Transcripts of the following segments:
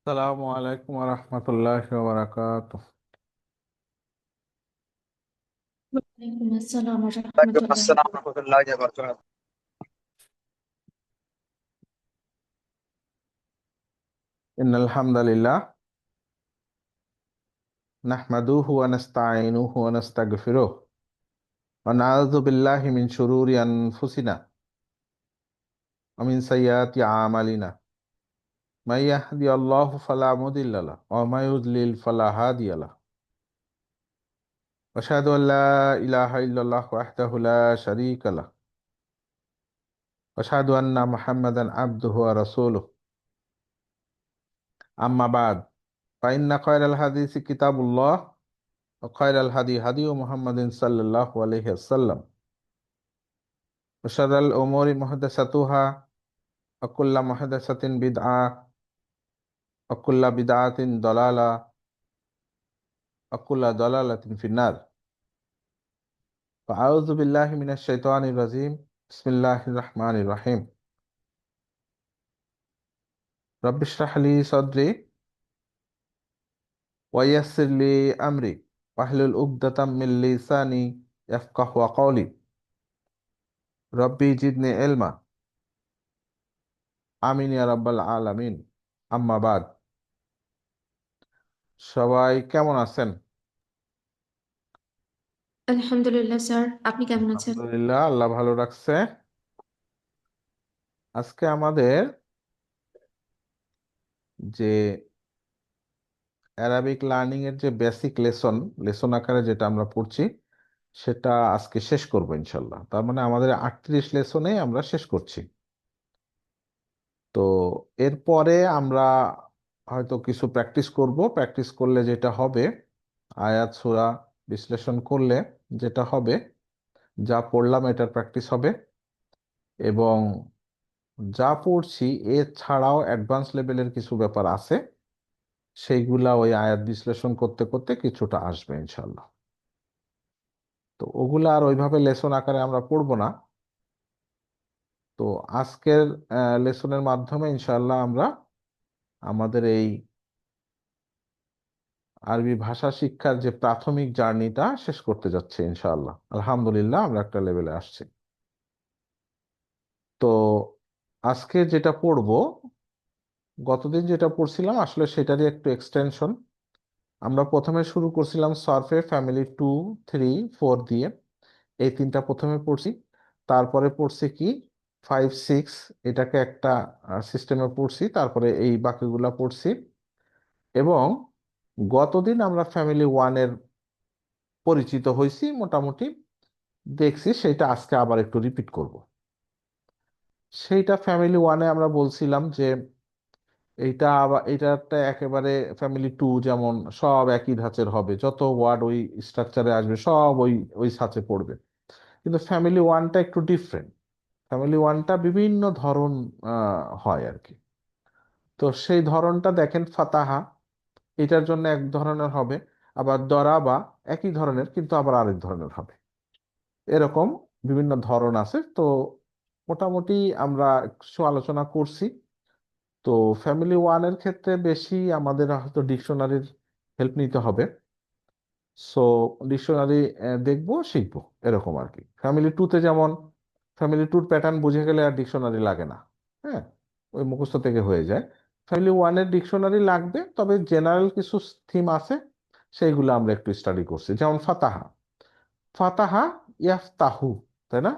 আসসালামু আলাইকুম রহমতুল্লাহ বারাকাতুহ। ওয়ালাইকুম আসসালাম ওয়ালাইকুম রহমতুল্লাহ। আসসালাম রহমতুল্লাহি ওয়া বারাকাতুহু। ইন্নাল হামদালিল্লাহ নাহমাদুহু ওয়া নাস্তাঈনুহু ওয়া নাস্তাগফিরুহ ওয়া নাউযু বিল্লাহি মিন শুরুরি আনফুসিনা ওয়া মিন সাইয়্যাতি আমালিনা। মাই ইয়াহদিয়াল্লাহু ফালা মুদিল্লা লাহু ওয়া মাই ইউদ্লিল ফালা হাদিয়া লাহু। ওয়া আশহাদু আল্লা ইলাহা ইল্লাল্লাহু ওয়াহদাহু লা শারীকা লাহু ওয়া আশহাদু আন্না মুহাম্মাদান আবদুহু ওয়া রাসূলুহু। আম্মা বাদ, ফাইন্না খায়রাল হাদিসি কিতাবুল্লাহ ওয়া খায়রাল হাদি হাদিয়ু মুহাম্মাদিন সাল্লাল্লাহু আলাইহি ওয়াসাল্লাম। ওয়াশাররাল উমুরি মুহদাসাতুহা ওয়া কুল্লা মুহদাসাতিন বিদআহ ওয়া কুল্লা বিদআতিন দালালা ওয়া কুল্লা দালালাতিন ফিন্নার। ফাআউযু বিল্লাহি মিনাশ শাইতানির রাজিম। বিসমিল্লাহির রাহমানির রাহিম। রাব্বিশরাহ লি সাদরি ওয়া ইয়াসসির লি আমরি ওয়াহলুল উকদাতাম মিন লিসানি ইয়াফকাহু কওলি। রব্বি জিদনি ইলমা। আমিন ইয়া রাব্বাল আলামিন। আম্মা বাদ, সবাই কেমন আছেন? আলহামদুলিল্লাহ স্যার, আপনি কেমন আছেন? আলহামদুলিল্লাহ, আল্লাহ ভালো রাখছে। আজকে আমাদের যে অ্যারাবিক লার্নিং এর যে বেসিক লেসন লেসন আকারে যেটা আমরা পড়ছি সেটা আজকে শেষ করব ইনশাল্লাহ। তার মানে আমাদের 38 লেসনে আমরা শেষ করছি। তো এরপরে আমরা হয়তো কিছু প্র্যাকটিস করব। প্র্যাকটিস করলে যেটা হবে, আয়াত সূরা বিশ্লেষণ করলে যেটা হবে, যা পড়লাম এটার প্র্যাকটিস হবে, এবং যা পড়ছি এছাড়াও অ্যাডভান্স লেভেলের কিছু ব্যাপার আছে, সেইগুলা ওই আয়াত বিশ্লেষণ করতে করতে কিছুটা আসবে ইনশাল্লাহ। তো ওগুলা আর ওইভাবে লেসন আকারে আমরা পড়বো না। তো আজকের লেসনের মাধ্যমে ইনশাল্লাহ আমরা আমাদের এই আরবি ভাষা শিক্ষার যে প্রাথমিক জার্নিটা শেষ করতে যাচ্ছি ইনশাআল্লাহ। আলহামদুলিল্লাহ, আমরা একটা লেভেলে আসছি। তো আজকে যেটা পড়বো, গতদিন যেটা পড়ছিলাম আসলে সেটারই একটু এক্সটেনশন। আমরা প্রথমে শুরু করছিলাম সরফে ফ্যামিলি 2, 3, 4 দিয়ে। এই তিনটা প্রথমে পড়ছি, তারপরে পড়ছি কি 5, 6, এটাকে একটা সিস্টেমে পড়ছি, তারপরে এই বাকিগুলা পড়ছি। এবং গতদিন আমরা ফ্যামিলি 1-এর পরিচিত হয়েছি মোটামুটি, দেখছি, সেটা আজকে আবার একটু রিপিট করব। সেইটা ফ্যামিলি 1-এ আমরা বলছিলাম যে এইটা আবার এইটাতে একেবারে ফ্যামিলি 2 যেমন সব একই ধাঁচের হবে, যত ওয়ার্ড ওই স্ট্রাকচারে আসবে সব ওই ওই ধাঁচে পড়বে। কিন্তু ফ্যামিলি 1টা একটু ডিফারেন্ট। ফ্যামিলি 1টা বিভিন্ন ধরন হয় আর কি। তো সেই ধরনটা দেখেন, ফাতাহা এটার জন্য এক ধরনের হবে, আবার দরাবা একই ধরনের কিন্তু আবার আরেক ধরনের হবে। এরকম বিভিন্ন ধরন আছে। তো মোটামুটি আমরা কিছু আলোচনা করছি। তো ফ্যামিলি 1-এর ক্ষেত্রে বেশি আমাদের হয়তো ডিকশনারির হেল্প নিতে হবে। সো ডিকশনারি দেখবো, শিখবো, এরকম আর কি। ফ্যামিলি 2-তে যেমন ফ্যামিলি 2-র প্যাটার্ন বুঝে গেলে আর ডিকশনারি লাগে না। হ্যাঁ, ওই মুখস্থ থেকে হয়ে যায়। ফ্যামিলি 1-এর ডিকশনারি লাগবে, তবে জেনারেল কিছু থিম আছে, সেইগুলো আমরা একটু স্টাডি করছি। যেমন ফাতাহা, ফাতাহা ইয়াফতাহু, তাই না?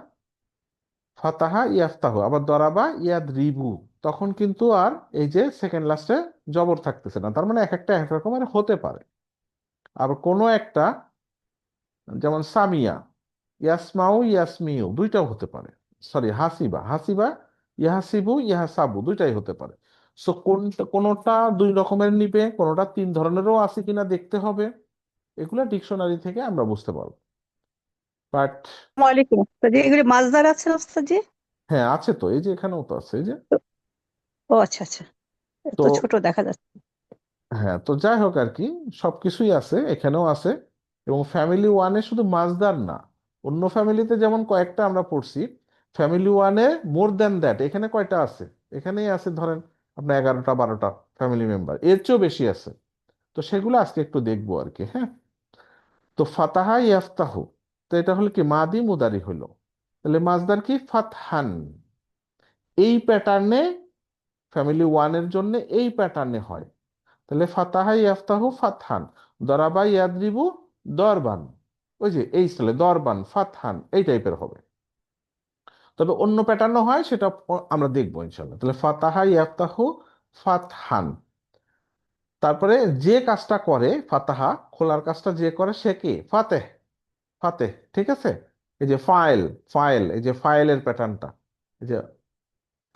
ফাতাহা ইয়াফতাহু, আবার দরাবা ইয়াদরিবু, তখন কিন্তু আর এই যে সেকেন্ড লাস্টে জবর থাকতেছে না। তার মানে এক একটা এক রকমের হতে পারে। আবার কোনো একটা, যেমন সামিয়া, ইয়াসমাউ ইয়াসমিউ, দুইটাও হতে পারে। সরি, হাসিবা হাসিবা, ইয়াহাসিবু ইয়াহাসাবু, দুইটাই হতে পারে। সো কোনটা কোনোটা দুই রকমের নিবে, কোনোটা তিন ধরনেরও আছে কিনা দেখতে হবে। এগুলা ডিকশনারি থেকে আমরা বুঝতে পারবো। বাট ওয়ালাইকুম ওস্তাদ জি, এগুলি মাছদার আছে না ওস্তাদ জি? হ্যাঁ, আছে তো, এই যে এখানেও তো আছে, এই যে। তো- ও আচ্ছা আচ্ছা, তো তো ছোট দেখা যাচ্ছে। হ্যাঁ, তো যাই হোক আর কি, সবকিছুই আছে, এখানেও আছে। এবং ফ্যামিলি 1-এ শুধু মাছদার না, অন্য ফ্যামিলিতে যেমন কয়েকটা আমরা পড়ছি, ফ্যামিলি 1-এ মোর দ্যান দ্যাট এখানে কয়টা আছে? এখানেই আছে ধরেন আপনার 11টা 12টা। ফ্যামিলি মেম্বার, এর চেয়েও বেশি আছে। তো সেগুলো আজকে একটু দেখবো আর কি, হ্যাঁ। তো ফাতাহা ইয়াফতাহু, তো এটা হলো কি মাদি মুদারি হলো, তাহলে মাজদার কি ফাতহান, এই প্যাটার্নে ফ্যামিলি ওয়ানের জন্য এই প্যাটার্নে হয়। তাহলে ফাতাহা ইয়াফতাহু ফাতহান, দরাবা ইয়াদরিবু দরবান, ওই যে এই স্টাইলে দরবান ফাতহান এই টাইপের হবে। তবে অন্য প্যাটার্নও হয়, সেটা আমরা দেখবো ইনশাল্লাহ। তাহলে ফাতাহা ইয়াফতাহু ফাতহান, তারপরে যে কাজটা করে ফাতাহা খোলার কাজটা যে করে সে কি ফাতেহ, ফাতেহ, ঠিক আছে। এই যে ফাইল, ফাইল, এই যে ফাইলের প্যাটার্নটা, এই যে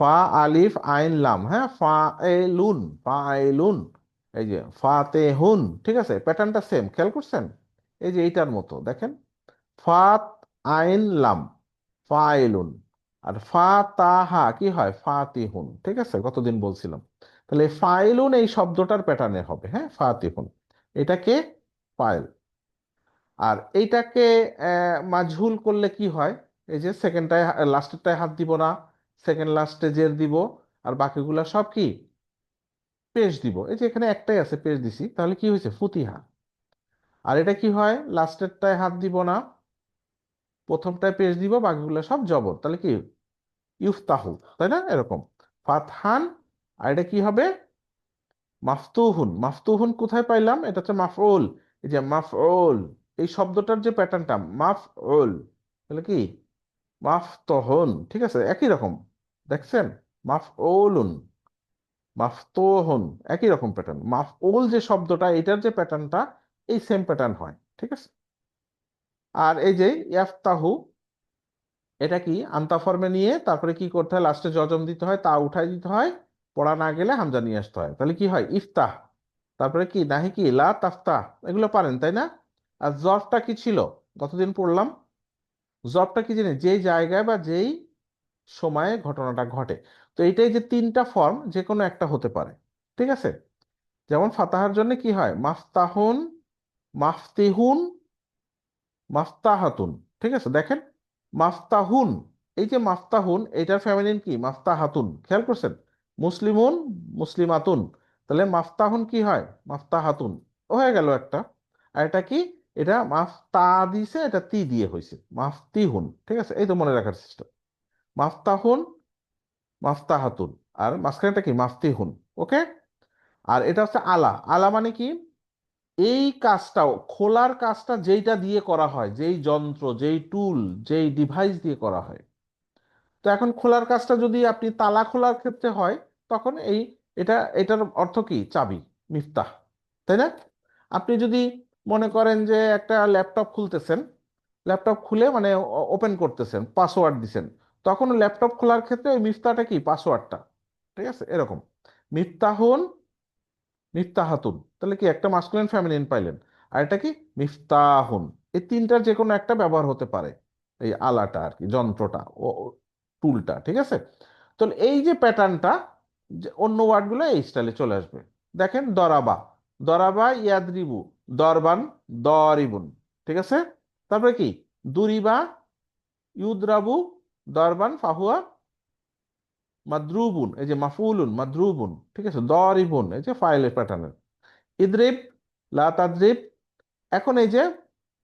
ফা আলিফ আইন লাম, হ্যাঁ, ফা এলুন, ফা এলুন, এই যে ফাতেহুন, ঠিক আছে, প্যাটার্নটা সেম, খেয়াল করছেন? এই যে এইটার মতো দেখেন, ফাত আইন লাম ফাইলুন, আর ফা তাহা কি হয় ফাতিহুন, ঠিক আছে, কতদিন বলছিলাম। তাহলে ফাইলুন এই শব্দটার প্যাটার্নে হবে, হ্যাঁ, ফাতিহুন, এটাকে ফাইল। আর এইটাকে মাজহুল করলে কি হয়, এই যে সেকেন্ডটায় লাস্টেরটায় হাত দিব না, সেকেন্ড লাস্টে জের দিব, আর বাকিগুলা সব কি পেশ দিব। এই যে এখানে একটাই আছে পেশ দিছি, তাহলে কি হয়েছে ফুতিহা। আর এটা কি হয়, লাস্টেরটায় হাত দিব না, প্রথমটায় পেশ দিব, বাকিগুলো সব জবর, তাহলে কি ইফতাহু, তাই না, এরকম ফাতহান। আর এটা কি হবে মাফতুহুন, মাফতুহুন কোথায় পাইলাম, এটা হচ্ছে মাফউল, এই যে মাফউল, এই শব্দটার যে প্যাটার্নটা মাফউল, তাহলে কি মাফতহুন, ঠিক আছে, একই রকম, দেখছেন, মাফউলুন, মাফতুহুন, একই রকম প্যাটার্ন। মাফউল যে শব্দটা এটার যে প্যাটার্নটা এই সেম প্যাটার্ন হয়, ঠিক আছে। আর এই যে ইয়াফতাহু, এটা কি আনতা ফর্মে নিয়ে তারপরে কি করতে হয়, লাস্টে জজম দিতে হয়, তা উঠাই দিতে হয়, পড়া না গেলে হামজা নিয়ে আসতে হয়, তাহলে কি হয় ইফতাহ। তারপরে কি নাহি কি লা তাফতাহ, এগুলো পারেন তাই না। আর জবটা কি ছিল, গতদিন পড়লাম, জবটা কি জানি যেই জায়গায় বা যেই সময়ে ঘটনাটা ঘটে। তো এইটাই যে তিনটা ফর্ম যে কোনো একটা হতে পারে, ঠিক আছে। যেমন ফাতাহার জন্য কি হয় মাফতাহুন, মাফতিহুন, মাফতাহাতুন, ঠিক আছে, দেখেন মাফতাহুন, এই যে মাফতাহুন এটার ফ্যামিলিন কি মাফতাহাতুন, খেয়াল করছেন, মুসলিমুন, মুসলিমাতুন, তাহলে মাফতাহুন কি হয় মাফতাহাতুন, হয়ে গেল একটা। আর এটা কি, এটা মাফতা দিছে, এটা তি দিয়ে হয়েছে মাফতিহুন, ঠিক আছে, এই তো মনে রাখার সিস্টেম, মাফতাহুন, মাফতাহাতুন, আর মাঝখানেটা কি মাফতিহুন, ওকে। আর এটা হচ্ছে আলা, আলা মানে কি এই কাজটাও খোলার কাজটা যেইটা দিয়ে করা হয়, যেই যন্ত্র, যেই টুল, যেই ডিভাইস দিয়ে করা হয়। তো এখন খোলার কাজটা যদি আপনি তালা খোলার ক্ষেত্রে হয়, তখন এটার অর্থ কি চাবি, মিফতাহ, তাই না। আপনি যদি মনে করেন যে একটা ল্যাপটপ খুলতেছেন, ল্যাপটপ খুলে মানে ওপেন করতেছেন, পাসওয়ার্ড দিছেন, তখন ল্যাপটপ খোলার ক্ষেত্রে ওই মিফতাহটা কি পাসওয়ার্ডটা, ঠিক আছে, এরকম মিফতাহুন, মিফতাহাতুন, তাহলে কি একটা মাস্কুলিন ফ্যামিলিন পাইলেন। আর এটা কি মিফতাহুন, এই তিনটার যে কোনো একটা ব্যবহার হতে পারে, এই আলাটা আর কি, যন্ত্রটা ও টুলটা, ঠিক আছে। তো এই যে প্যাটার্নটা, অন্য ওয়ার্ডগুলো এই স্টাইলে চলে আসবে। দেখেন দরাবা, দরাবা ইয়াদরিবু দরবান দরিবুন, ঠিক আছে। তারপরে কি দুরিবা ইউদরাবু দরবান ফাহুয়া মাদরুবুন, এই যে মাফুলুন মাদরুবুন, ঠিক আছে, দরিবুন এই যে ফাইলের প্যাটার্নের। ইদরিব লা তাদরিব, এখন এই যে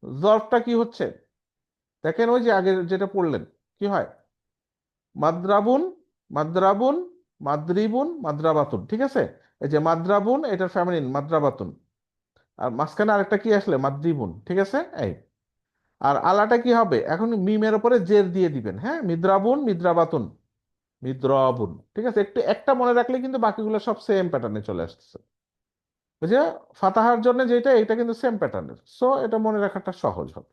জর্বটা কি হচ্ছে, দেখেন ওই যে আগে যেটা পড়লেন কি হয় মাদ্রাবুন, মাদ্রাবুন, মাদ্রিবুন, মাদ্রাবাতুন, ঠিক আছে। এই যে মাদ্রাবুন এটার ফ্যামিলিন মাদ্রাবাতুন, আর মাঝখানে আরেকটা কি আসলে মাদ্রিবুন, ঠিক আছে, এই। আর আলাটা কি হবে, এখন মিমের উপরে জের দিয়ে দিবেন, হ্যাঁ, মিদ্রাবুন, মিদ্রাবাতুন, মিদ্রাবুন, ঠিক আছে, একটু একটা মনে রাখলে কিন্তু বাকিগুলো সব সেম প্যাটার্নে চলে আসতেছে। ওই যে ফাতাহার জন্য যেটা এটা কিন্তু সেম প্যাটার্নের, সো এটা মনে রাখাটা সহজ হবে।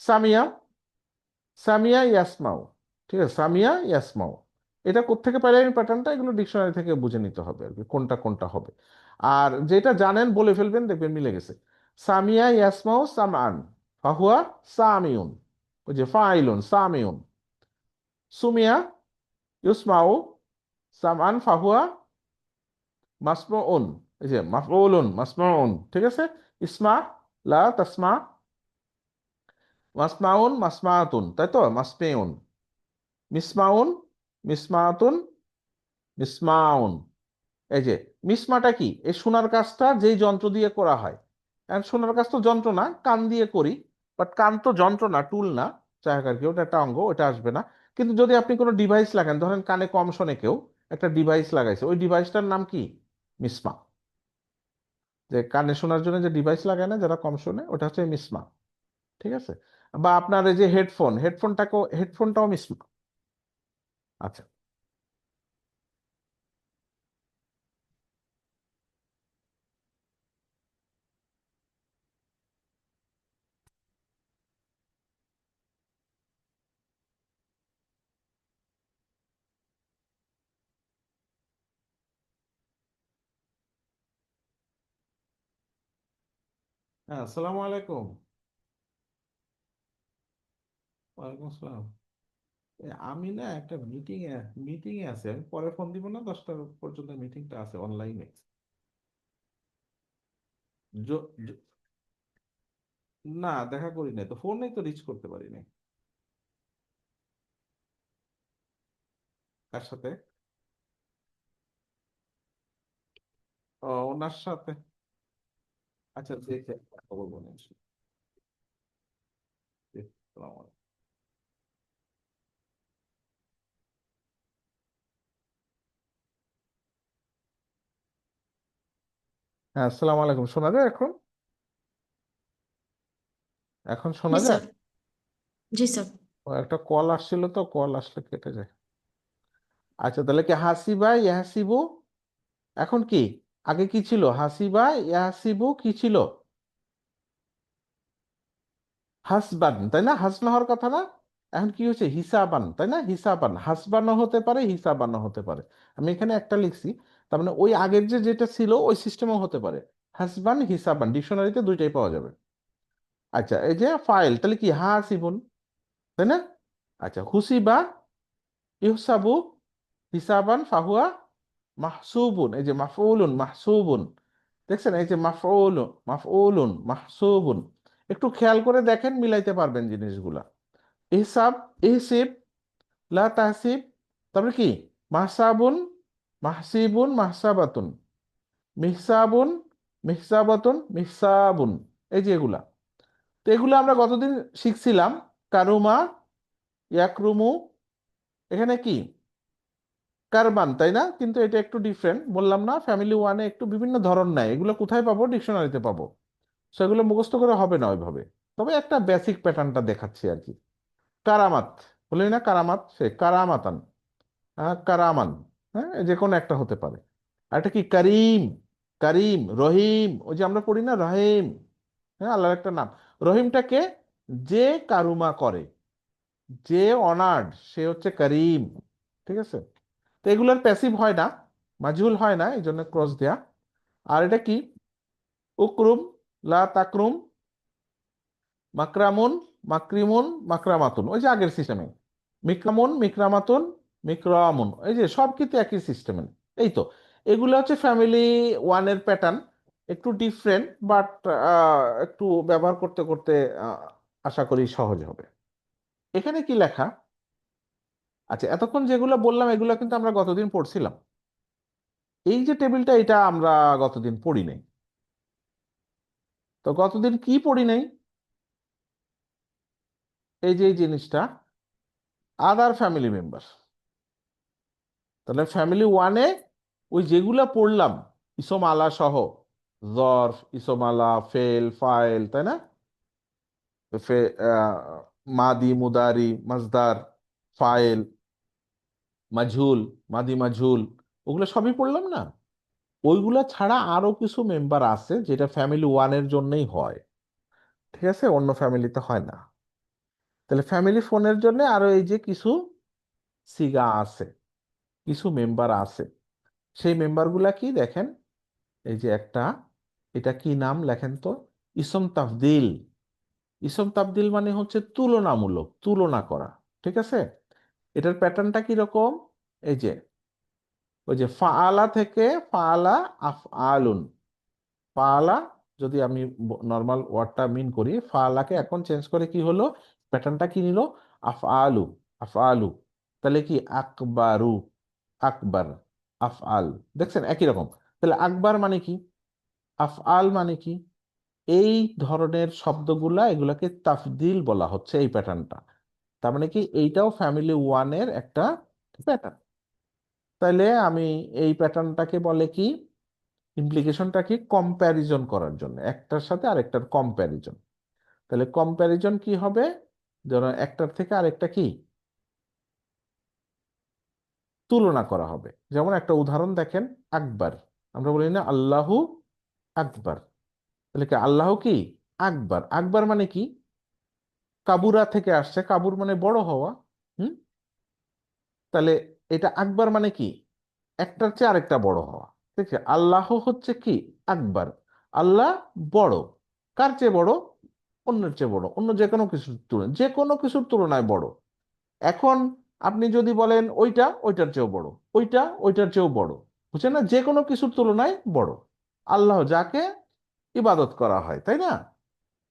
সামিয়া, সামিয়া ইয়াসমাউ, ঠিক আছে, সামিয়া ইয়াসমাউ, এটা কোত্থেকে পাইলেন প্যাটার্নটা, এগুলো ডিকশনারি থেকে বুঝে নিতে হবে আর কি, কোনটা কোনটা হবে। আর যেটা জানেন বলে ফেলবেন, দেখবেন মিলে গেছে। সামিয়া ইয়াসমাউ সামআন ফাহুয়া সামিউন, ওই যে ফাইলুন সামিউন। সুমিয়া ইউসমাউ সামআন ফাহুয়া মাসমাউন, এই যে মাফউলুন মাসমাউন, ঠিক আছে। ইসমা লা তাসমা মাসমাউন মাসমাতুন, তাই তো মাসমেউন। মিসমাউন, মিসমাতুন, মিসমাউন, এই যে মিসমাটা কি, এই শোনার কাজটা যেই যন্ত্র দিয়ে করা হয়, এখন শোনার কাজ তো যন্ত্র না, কান দিয়ে করি, বাট কান তো যন্ত্র না, টুল না, যাই হোক আর কি, ওটা একটা অঙ্গ, ওটা আসবে না। কিন্তু যদি আপনি কোনো ডিভাইস লাগান, ধরেন কানে কম শোনে কেউ, একটা ডিভাইস লাগাইছে, ওই ডিভাইসটার নাম কি? মিসমা। যে কানে শোনার জন্য যে ডিভাইস লাগায় না যারা কম শোনে, ওটা হচ্ছে মিসমা। ঠিক আছে? বা আপনার এই যে হেডফোনটাও মিসমা। আচ্ছা। হ্যাঁ, আসসালামু আলাইকুম। ওয়ালাইকুম আসসালাম। আমি না একটা মিটিং এ আছে, আমি পরে ফোন দিব না, 10টা পর্যন্ত মিটিংটা আছে অনলাইনে। না, দেখা করি নাই তো, ফোনেই তো রিচ করতে পারি নাই। কার সাথে? ওনার সাথে। আচ্ছা, দেখে কথা বলবো না। আসসালামু আলাইকুম। হ্যাঁ, আসসালামু আলাইকুম। শোনা যায় এখন? এখন জি শোনা যায়? স্যার। জি স্যার। একটা কল আসছিল তো, কল আসলে কেটে যায়। আচ্ছা, তাহলে কি হাসিবা ইয়াহসিবু এখন কি? আগে কি ছিল? হাসিবা ইয়াহসিবু কি ছিল? হাসবান, তাই না? হাসনা হওয়ার কথা না? এখন কি হচ্ছে? হিসাবান, তাই না? হিসাবান, হাসবানও হতে পারে, হিসাবানও হতে পারে। আমি এখানে একটা লিখছি, তার মানে ওই আগের যেটা ছিল ওই সিস্টেমও হতে পারে। হাসবান, হিসাবান, ডিকশনারিতে দুইটাই পাওয়া যাবে। আচ্ছা, এই যে ফাইল, তাহলে কি হাসিবুন, তাই না? আচ্ছা, হুসিবা ইহসাবু হিসাবান ফাহুয়া মাহসুবুন, এই যে মাফউলুন মাহসুবুন, দেখছেন? এই যে মাফউলুন মাফউলুন মাহসুবুন, একটু খেয়াল করে দেখেন, মিলাইতে পারবেন জিনিসগুলা। ইহসাব, ইহসিব, লা তাহসিব, তারপরে কি? মাহসাবুন, মাহসিবুন, মাহসাবাতুন, মিহসাবুন, মিহসাবাতুন, মিহসাবুন, এই যে এগুলা। তো এগুলো আমরা গতদিন শিখছিলাম। কারুমা, ইয়াকরুমু, এখানে কি? কারবান, তাই না? কিন্তু এটা একটু ডিফারেন্ট, বললাম না, ফ্যামিলি ওয়ানে একটু বিভিন্ন ধরন নেয়। এগুলো কোথায় পাবো? ডিকশনারিতে পাবো। সেগুলো মুখস্থ করে হবে না ওইভাবে, তবে একটা বেসিক প্যাটার্নটা দেখাচ্ছি আর কি। কারামাত, বলি না কারামাত, সে কারামাতান, হ্যাঁ কারামান, হ্যাঁ যে কোনো একটা হতে পারে। আর একটা কি? করিম, করিম, রহিম, ওই যে আমরা পড়ি না রহিম, হ্যাঁ আল্লাহর একটা নাম। রহিমটাকে যে কারুমা করে, যে অনার্ড, সে হচ্ছে করিম। ঠিক আছে? তো এগুলোর প্যাসিভ হয় না, মাজহুল হয় না, এই জন্য ক্রস দেয়া। আর এটা কি? উকরুম, লা তাকরুম, মাকরামুন, মাকরিমুন, মাকরামাতুন, ওই যে আগের সিস্টেমে। মিকরামুন, মিকরামাতুন, মিকরামুন, এই যে সব কিন্তু একই সিস্টেমে। এই তো, এগুলো হচ্ছে ফ্যামিলি ওয়ানের প্যাটার্ন। একটু ডিফারেন্ট, বাট একটু ব্যবহার করতে করতে আহ, আশা করি সহজ হবে। এখানে কি লেখা? আচ্ছা, এতক্ষণ যেগুলো বললাম এগুলো কিন্তু আমরা গতদিন পড়ছিলাম। এই যে টেবিলটা, এটা আমরা গতদিন পড়ি নাই। তো গতদিন কি পড়ি নাই? এই যে এই জিনিসটা, আদার ফ্যামিলি মেম্বার। তাহলে ফ্যামিলি ওয়ানে ওই যেগুলা পড়লাম, ইসম আলা সহ, জরফ, ইসম আলা, ফেল, ফাইল, তাই না? ফে মাদি, মুদারি, মাজদার, ফাইল, মাজহুল, মাদি মাজহুল, ওগুলো সবই পড়লাম না? ওইগুলা ছাড়া আরো কিছু মেম্বার আছে যেটা ফ্যামিলি ওয়ানের জন্যই হয়। ঠিক আছে? অন্য ফ্যামিলিতে হয় না। তাহলে ফ্যামিলি ফোনের জন্য আরো এই যে কিছু সিগা আছে, কিছু মেম্বার আছে। সেই মেম্বারগুলা কি দেখেন? এই যে একটা, এটা কি নাম লেখেন তো? ইসম তাফদিল। ইসম তাফদিল মানে হচ্ছে তুলনামূলক, তুলনা করা। ঠিক আছে? এটার প্যাটার্নটা কি রকম? এই যে ওই যে ফাআলা থেকে ফাআলা আফআলুন, ফাআলা, যদি আমি নর্মাল ওয়ার্ডটা মিন করি, ফাআলাকে এখন চেঞ্জ করে কি হলো? প্যাটার্নটা কি নিল? আফআলু, আফআলু। তাহলে কি? আকবারু, আকবার, আফআল। দেখছেন একই রকম। তাহলে আকবার মানে কি, আফআল মানে কি, এই ধরনের শব্দগুলা এগুলাকে তাফদিল বলা হচ্ছে, এই প্যাটার্নটা। তার মানে কি এইটাও ফ্যামিলি ওয়ানের একটা প্যাটার্ন। তাইলে আমি এই প্যাটার্নটাকে বলে কি, ইমপ্লিকেশনটা কি, কম্প্যারিজন করার জন্য, একটার সাথে আরেকটার কম্প্যারিজন। তাহলে কম্প্যারিজন কি হবে, যেন একটার থেকে আরেকটা কি তুলনা করা হবে। যেমন একটা উদাহরণ দেখেন, আকবার, আমরা বলি না আল্লাহু আকবার, তাহলে কি আল্লাহ কি আকবার, আকবার মানে কি, কাবুরা থেকে আসছে, কাবুর মানে বড় হওয়া। হুম, তাহলে এটা আকবার মানে কি, একটার চেয়ে আরেকটা বড় হওয়া। ঠিক আছে, আল্লাহ হচ্ছে কি আকবার, আল্লাহ বড়, কার চেয়ে বড়, অন্যের চেয়ে বড়, অন্য যে কোনো কিছুর তুলনায়, যে কোনো কিছুর তুলনায় বড়। এখন আপনি যদি বলেন ওইটা ওইটার চেয়েও বড়, ওইটা ওইটার চেয়েও বড়, বুঝছেন না, যে কোনো কিছুর তুলনায় বড়। আল্লাহ যাকে ইবাদত করা হয়, তাই না,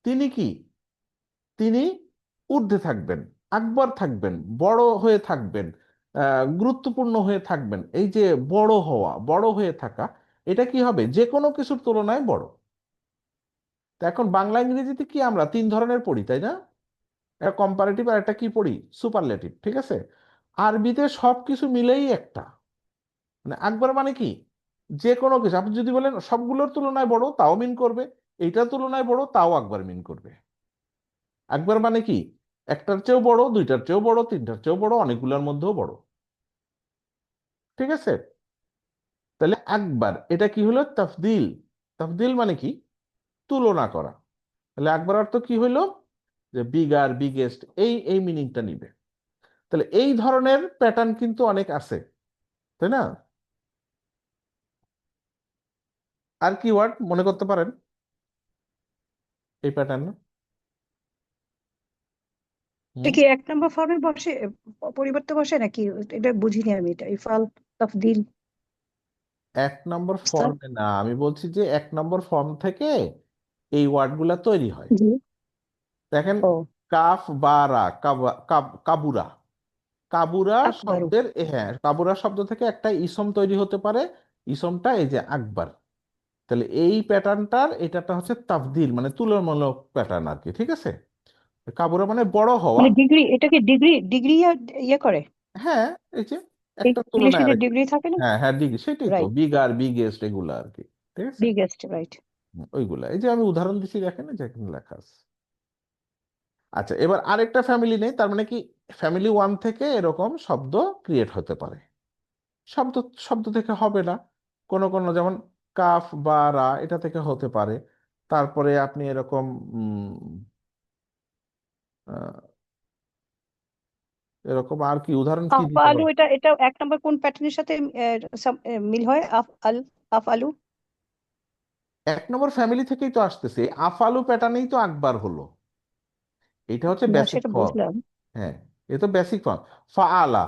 তিনি কি, তিনি ঊর্ধ্বে থাকবেন, আকবর থাকবেন, বড় হয়ে থাকবেন, গুরুত্বপূর্ণ হয়ে থাকবেন। এই যে বড় হওয়া, বড় হয়ে থাকা, এটা কি হবে, যে কোনো কিছুর তুলনায় বড়। তো এখন বাংলা ইংরেজিতে কি আমরা তিন ধরনের পড়ি, তাই না, একটা কম্পারেটিভ আর একটা কি পড়ি, সুপারলেটিভ, ঠিক আছে। আরবিতে সবকিছু মিলেই একটা, মানে আকবর মানে কি, যে কোনো কিছু, আপনি যদি বলেন সবগুলোর তুলনায় বড় তাও মিন করবে, এইটার তুলনায় বড় তাও আকবর মিন করবে। আকবর মানে কি, একটার চেয়েও বড়, দুইটার চেয়েও বড়, তিনটার চেয়েও বড়, অনেকগুলোর মধ্যেও বড়। ঠিক আছে, তাহলে আকবার এটা কি হলো, তাফদিল। তাফদিল মানে কি, তুলনা করা। তাহলে আকবার অর্থ কি হইলো, যে বিগার, বিগেস্ট, এই এই মিনিংটা নিবে। তাহলে এই ধরনের প্যাটার্ন কিন্তু অনেক আছে, তাই না। আর কি ওয়ার্ড মনে করতে পারেন এই প্যাটার্ন? এটা হুম, কি এক নম্বর ফর্মে বসে, পরিবর্তে বসে নাকি? এটা বুঝিনি আমি, এটা ইফাল তাফদিল। এক নম্বর স্যার, ফর্মে না, আমি বলছি যে এক নম্বর ফর্ম থেকে এই ওয়ার্ডগুলা তৈরি হয়। জি। দেখেন, ও, কাফ বা রা, কাবুরা, কাবুরা আকবরু। শব্দের হ্যাঁ, কাবুরা শব্দ থেকে একটা ইসম তৈরি হতে পারে, ইসমটা এই যে আকবার। তাহলে এই প্যাটার্নটার এটাটা হচ্ছে তাফদিল, মানে তুলনামূলক প্যাটার্ন আর কি, ঠিক আছে। কাবুরা মানে বড় হওয়া। মানে ডিগ্রি, এটা কি ডিগ্রি, ডিগ্রি ইয়ে করে? হ্যাঁ, এই যে একটা ইংলিশে তুলনায় যে আরেকটা। ডিগ্রি থাকে না? হ্যাঁ হ্যাঁ, ডিগ্রি, সেটাই তো, রাইট। বিগার, বিগেস্ট, এগুলা আর কি, ঠিক আছে। Biggest, right. ওইগুলা, এই যে আমি উদাহরণ দিচ্ছি দেখেন, এই যে এখানে লেখা আছে। আচ্ছা, এবার আরেকটা ফ্যামিলি নেই, তার মানে কি ফ্যামিলি ওয়ান থেকে এরকম শব্দ ক্রিয়েট হতে পারে। শব্দ, শব্দ থেকে হবে না, কোন কোন যেমন কাফ বা রা, এটা থেকে হতে পারে। তারপরে আপনি এরকম আহ, এরকম আর কি উদাহরণ কি আফ দিতে আলু, পারে। এটা এটা এক নম্বর কোন প্যাটার্নের সাথে মিল হয়? আফ আল, আফ আলু। এক নম্বর ফ্যামিলি থেকেই তো আসতেছে, আফালু প্যাটার্নেই তো আকবার হলো, এটা হচ্ছে না, বেসিক সেটা ফর্ম। বুঝলাম। হ্যাঁ, এ তো বেসিক ফর্ম। ফাআলা,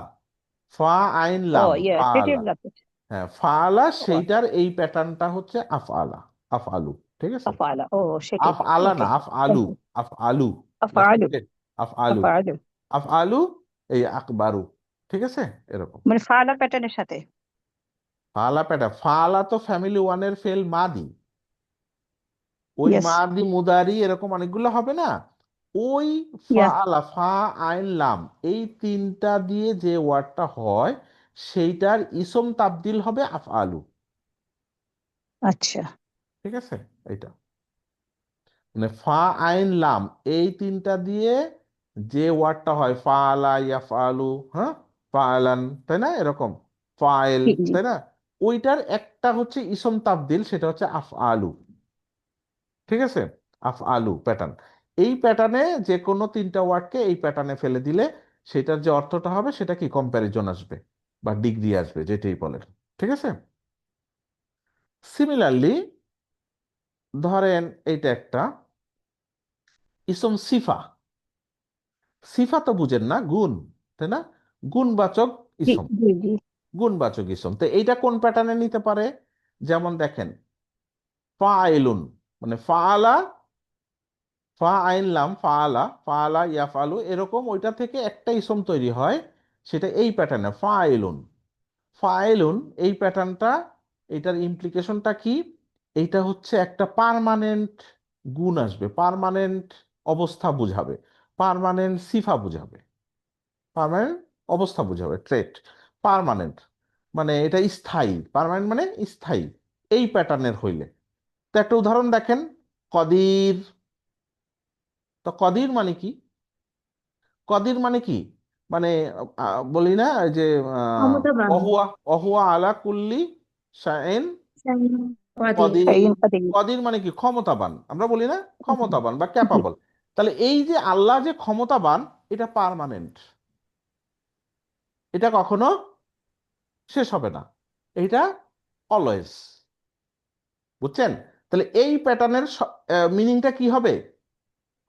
ফা আইন ও লাম, ইয়ে, সেটাই ফাআলা। লাগছে। হ্যাঁ, ফাআলা ও আচ্ছা, সেইটার এই প্যাটার্নটা হচ্ছে আফআলা, আফআলু, ঠিক আছে। আফ আলা, ও সেটাই। আফ আলা না, ওকে, আফ আলু, থ্যাংক ইউ। আফ আলু, আফ আলু, আফ আলু, আফ আলু। আফ আলু, এই আকবারু, ঠিক আছে, এরকম। মানে ফালা প্যাটার্নের সাথে। ফালা প্যাটা, ফালা তো ফ্যামিলি ওয়ানের ফেল মাদি, ওই ইয়েস। মাদি মুদারি এরকম অনেকগুলো হবে না, ওই ইয়া। ফাআলা, ফা আইন লাম, এই তিনটা দিয়ে যে ওয়ার্ডটা হয় সেইটার ইসম তাবদিল হবে আফ আলু, আচ্ছা। ঠিক আছে। এটা মানে ফা আইন লাম, এই তিনটা দিয়ে যে ওয়ার্ডটা হয়, ফাআলা, ইয়াফআলু, হ্যাঁ, ফাআলান, তাই না, এরকম, ফাইল, জি জি। তাই না, ওইটার একটা হচ্ছে ইসম তাবদিল, সেটা হচ্ছে আফ আলু, ঠিক আছে। আফ আলু প্যাটার্ন, এই প্যাটার্নে যে কোনো তিনটা ওয়ার্ডকে এই প্যাটার্নে ফেলে দিলে সেটার যে অর্থটা হবে সেটা কি কম্প্যারিজন আসবে বা ডিগ্রি আসবে, যেটাই বলেন, ঠিক আছে। সিমিলারলি ধরেন এইটা একটা ইসম সিফা, সিফা তো বুঝেন না, গুণ, তাই না, গুণবাচক জি ইসম, জি জি। গুণবাচক ইসম, তো এইটা কোন প্যাটার্নে নিতে পারে, যেমন দেখেন ফাইলুন, মানে ফাআলা, ফা আইন লাম, ফাআলা, ফাআলা ইয়াফআলু, এরকম ওইটা থেকে একটা ইসম তৈরি হয়, সেটা এই প্যাটার্নে ফাইলুন, ফাইলুন, এই প্যাটার্নটা, এটার ইমপ্লিকেশনটা কি? এইটা হচ্ছে একটা পার্মানেন্ট গুণ আসবে, পার্মানেন্ট অবস্থা বুঝাবে, পার্মানেন্ট সিফা বুঝাবে, পার্মানেন্ট অবস্থা বুঝাবে, ট্রেট। পার্মানেন্ট মানে এটা স্থায়ী, পার্মানেন্ট মানে স্থায়ী এই প্যাটার্নের হইলে। তো একটা উদাহরণ দেখেন, কদির। তো কদির মানে কি? কদির মানে কি? মানে বলি না এই যে ক্ষমতাবান। অহুয়া, অহুয়া আলা কুল্লি শাইন কাদির। কদির। শাইইন কাদির। কদির মানে কি? ক্ষমতাবান, আমরা বলি না ক্ষমতাবান বা ক্যাপাবল। তাহলে এই যে আল্লাহ যে ক্ষমতাবান, এটা পার্মানেন্ট, এটা কখনো শেষ হবে না, এটা অলওয়েজ। বুঝছেন? তাহলে এই প্যাটার্নের মিনিংটা কি হবে?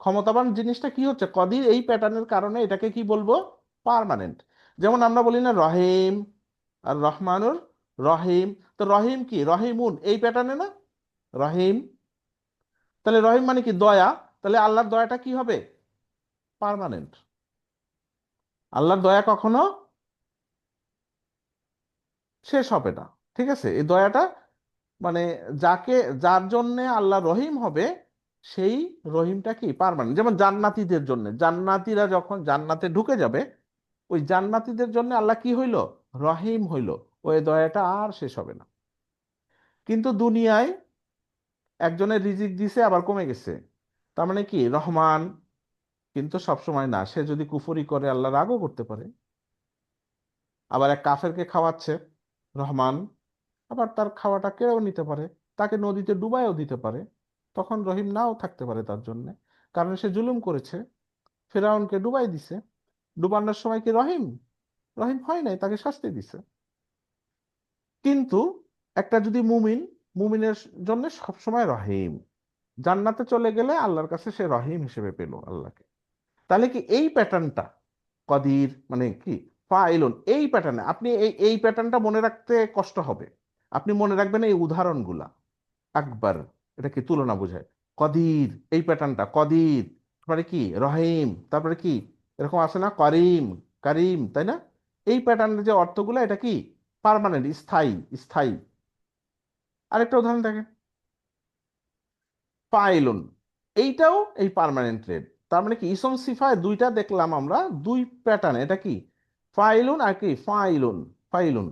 ক্ষমতাবান জিনিসটা কি হচ্ছে, কদির এই প্যাটার্নের কারণে এটাকে কি বলবো? পার্মানেন্ট। যেমন আমরা বলি না রহিম আর রহমানুর রহিম। তো রহিম কি? রহিমুন এই প্যাটার্নে না রহিম। তাহলে রহিম মানে কি? দয়া। তাহলে আল্লাহর দয়াটা কি হবে? পার্মানেন্ট। আল্লাহর দয়া কখনো শেষ হবে না। ঠিক আছে? এই দয়াটা মানে যাকে, যার জন্য আল্লাহ রহিম হবে, সেই রহিমটা কি? পার্মানেন্ট। যেমন জান্নাতীদের জন্য, জান্নাতীরা যখন জান্নাতে ঢুকে যাবে, ওই জান্নাতীদের জন্য আল্লাহ কি হইল? রহিম হইল। ওই দয়াটা আর শেষ হবে না। কিন্তু দুনিয়ায় একজনের রিজিক দিছে আবার কমে গেছে, তার মানে কি? রহমান। কিন্তু সব সময় না, সে যদি কুফরি করে আল্লাহ রাগও করতে পারে। আবার এক কাফেরকে খাওয়াচ্ছে রহমান, আবার তার খাওয়াটা কেড়েও নিতে পারে, তাকে নদীতে ডুবাইও দিতে পারে। তখন রহিম নাও থাকতে পারে তার জন্য, কারণ সে জুলুম করেছে, ফেরাউনকে ডুবাই দিছে। ডুবানোর সময় কি রহিম? রহিম হয় নাই, তাকে শাস্তি দিছে। কিন্তু একটা যদি মুমিন, মুমিনের জন্য সবসময় রহিম। জান্নাতে চলে গেলে আল্লাহর কাছে সে রহিম হিসেবে পেল আল্লাহকে। তাহলে কি এই প্যাটার্নটা, কদির মানে কি? ফাইলুন, এই প্যাটার্নে আপনি এই প্যাটার্নটা মনে রাখতে কষ্ট হবে। আপনি মনে রাখবেন এই উদাহরণগুলা। আকবার, এটা কি? তুলনা বোঝায়। কদির, এই প্যাটার্নটা কদির, তারপরে কি? রহিম, তারপরে কি? এরকম আছে না করিম, কারিম, তাই না? এই প্যাটার্নের যে অর্থগুলো, এটা কি? পার্মানেন্ট, স্থায়ী, স্থায়ী। আরেকটা উদাহরণ দেখেন, ফাইলুন, এইটাও এই পার্মানেন্ট ট্রেড। তার মানে কি? ইসম সিফায় দুইটা দেখলাম আমরা, দুই প্যাটার্ন। এটা কি? ফাইলুন আর কি? ফাইলুন, ফাইলুন,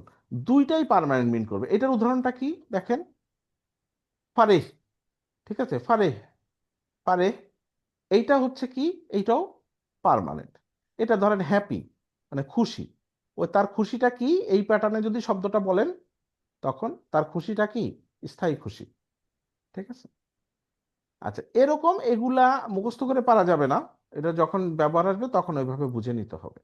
দুইটাই পার্মানেন্ট মিন করবে। এটার উদাহরণটা কি দেখেন, ফারেহ। ঠিক আছে, ফারেহ, ফারেহ, এইটা হচ্ছে কি? এইটাও পার্মানেন্ট। এটা ধরেন হ্যাপি মানে খুশি, ও তার খুশিটা কি? এই প্যাটার্নে যদি শব্দটা বলেন, তখন তার খুশিটা কি? স্থায়ী খুশি। ঠিক আছে? আচ্ছা, এরকম এগুলা মুখস্থ করে পারা যাবে না, এটা যখন ব্যবহার আসবে তখন ওইভাবে বুঝে নিতে হবে।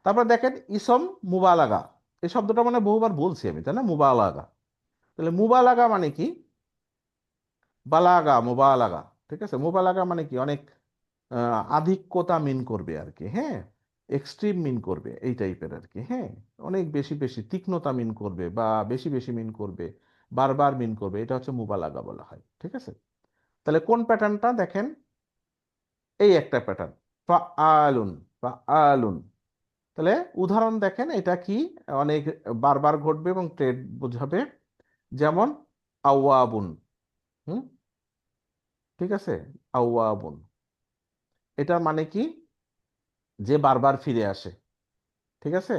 তারপর দেখেন ইসম মুবালাগা, এই শব্দটা মানে বহুবার বলছি আমি, তাই না? মুবালাগা। তাহলে মুবালাগা মানে কি? বালাগা, মুবালাগা। ঠিক আছে, মুবালাগা মানে কি? অনেক আধিক্যতা মিন করবে আর কি, হ্যাঁ, এক্সট্রিম মিন করবে এই টাইপের আর কি, হ্যাঁ, অনেক বেশি বেশি তীক্ষ্ণতা মিন করবে বা বেশি বেশি মিন করবে, বারবার মিন করবে, এটা হচ্ছে মুবালাগা বলা হয়। ঠিক আছে? তাহলে কোন প্যাটার্নটা দেখেন, এই একটা প্যাটার্ন, ফাআলুন, ফাআলুন। তাহলে উদাহরণ দেখেন, এটা কি? অনেক বারবার ঘটবে এবং ট্রেড বোঝাবে। যেমন আওয়াবুন। হুম, ঠিক আছে, আওয়াবুন, এটার মানে কি? যে বারবার ফিরে আসে। ঠিক আছে,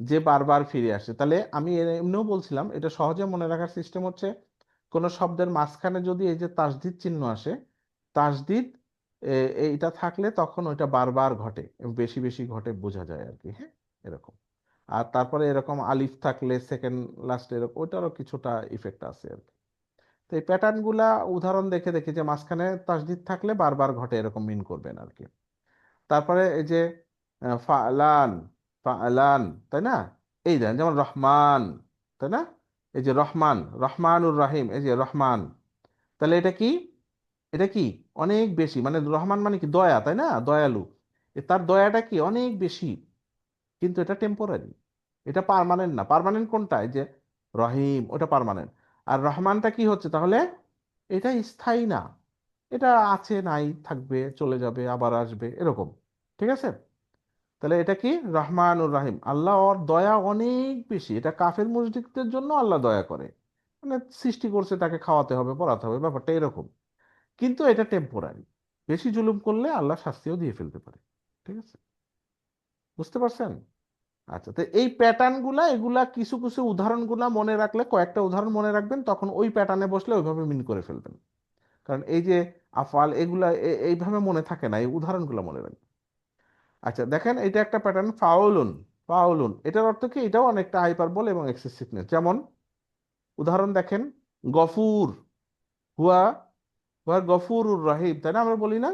যে বারবার ফিরে আসে। তাহলে আমি এমনিও বলছিলাম, এটা সহজে মনে রাখার সিস্টেম হচ্ছে, কোন শব্দের মাঝখানে যদি এই যে তাসদিদ চিহ্ন আসে, তাসদিদ এইটা থাকলে তখন ওইটা বারবার ঘটে এবং বেশি বেশি ঘটে বোঝা যায় আর কি, হ্যাঁ, এরকম। আর তারপরে এরকম আলিফ থাকলে সেকেন্ড লাস্টে এরকম, ওইটারও কিছুটা ইফেক্ট আছে আর কি। তো এই প্যাটার্ন গুলা উদাহরণ দেখে দেখে, যে মাঝখানে তাসদিদ থাকলে বারবার ঘটে এরকম মিন করবেন আর কি। তারপরে এই যে ফালান, ফালান, তাই না? এই দেন যেমন রহমান, তাই না? এই যে রহমান, রহমানুর রাহিম, এই যে রহমান। তাহলে এটা কি? এটা কি? অনেক বেশি, মানে রহমান মানে কি? দয়া, তাই না? দয়ালু। তার দয়াটা কি? অনেক বেশি। কিন্তু এটা টেম্পোরারি, এটা পার্মানেন্ট না। পার্মানেন্ট কোনটা? এই যে রহিম, ওটা পার্মানেন্ট। আর রহমানটা কি হচ্ছে তাহলে? এটা স্থায়ী না, এটা আছে নাই, থাকবে, চলে যাবে, আবার আসবে, এরকম। ঠিক আছে? তাহলে এটা কি রহমানুর রাহিম, আল্লাহ ওর দয়া অনেক বেশি। এটা কাফের মুশরিকদের জন্য আল্লাহ দয়া করে, মানে সৃষ্টি করছে তাকে খাওয়াতে হবে পড়াতে হবে, ব্যাপারটা এরকম। কিন্তু এটা টেম্পোরারি, বেশি জুলুম করলে আল্লাহ শাস্তিও দিয়ে ফেলতে পারে। ঠিক আছে, বুঝতে পারছেন? আচ্ছা, তো এই প্যাটার্ন গুলা, এগুলা কিছু কিছু উদাহরণগুলা মনে রাখলে, কয়েকটা উদাহরণ মনে রাখবেন, তখন ওই প্যাটার্নে বসলে ওইভাবে মিন করে ফেলবেন। কারণ এই যে আফআল এগুলা এইভাবে মনে থাকে না, এই উদাহরণগুলো মনে রাখবেন। আচ্ছা দেখেন, এটা একটা প্যাটার্ন, ফাউলুন। ফাউলুন এটার অর্থ কি? এটাও অনেকটা হাইপারবল এবং এক্সেসিভনেস। যেমন উদাহরণ দেখেন, গফুর, হুয়া হুয়া গফুরুর রহিম, তাই না? আমরা বলি না,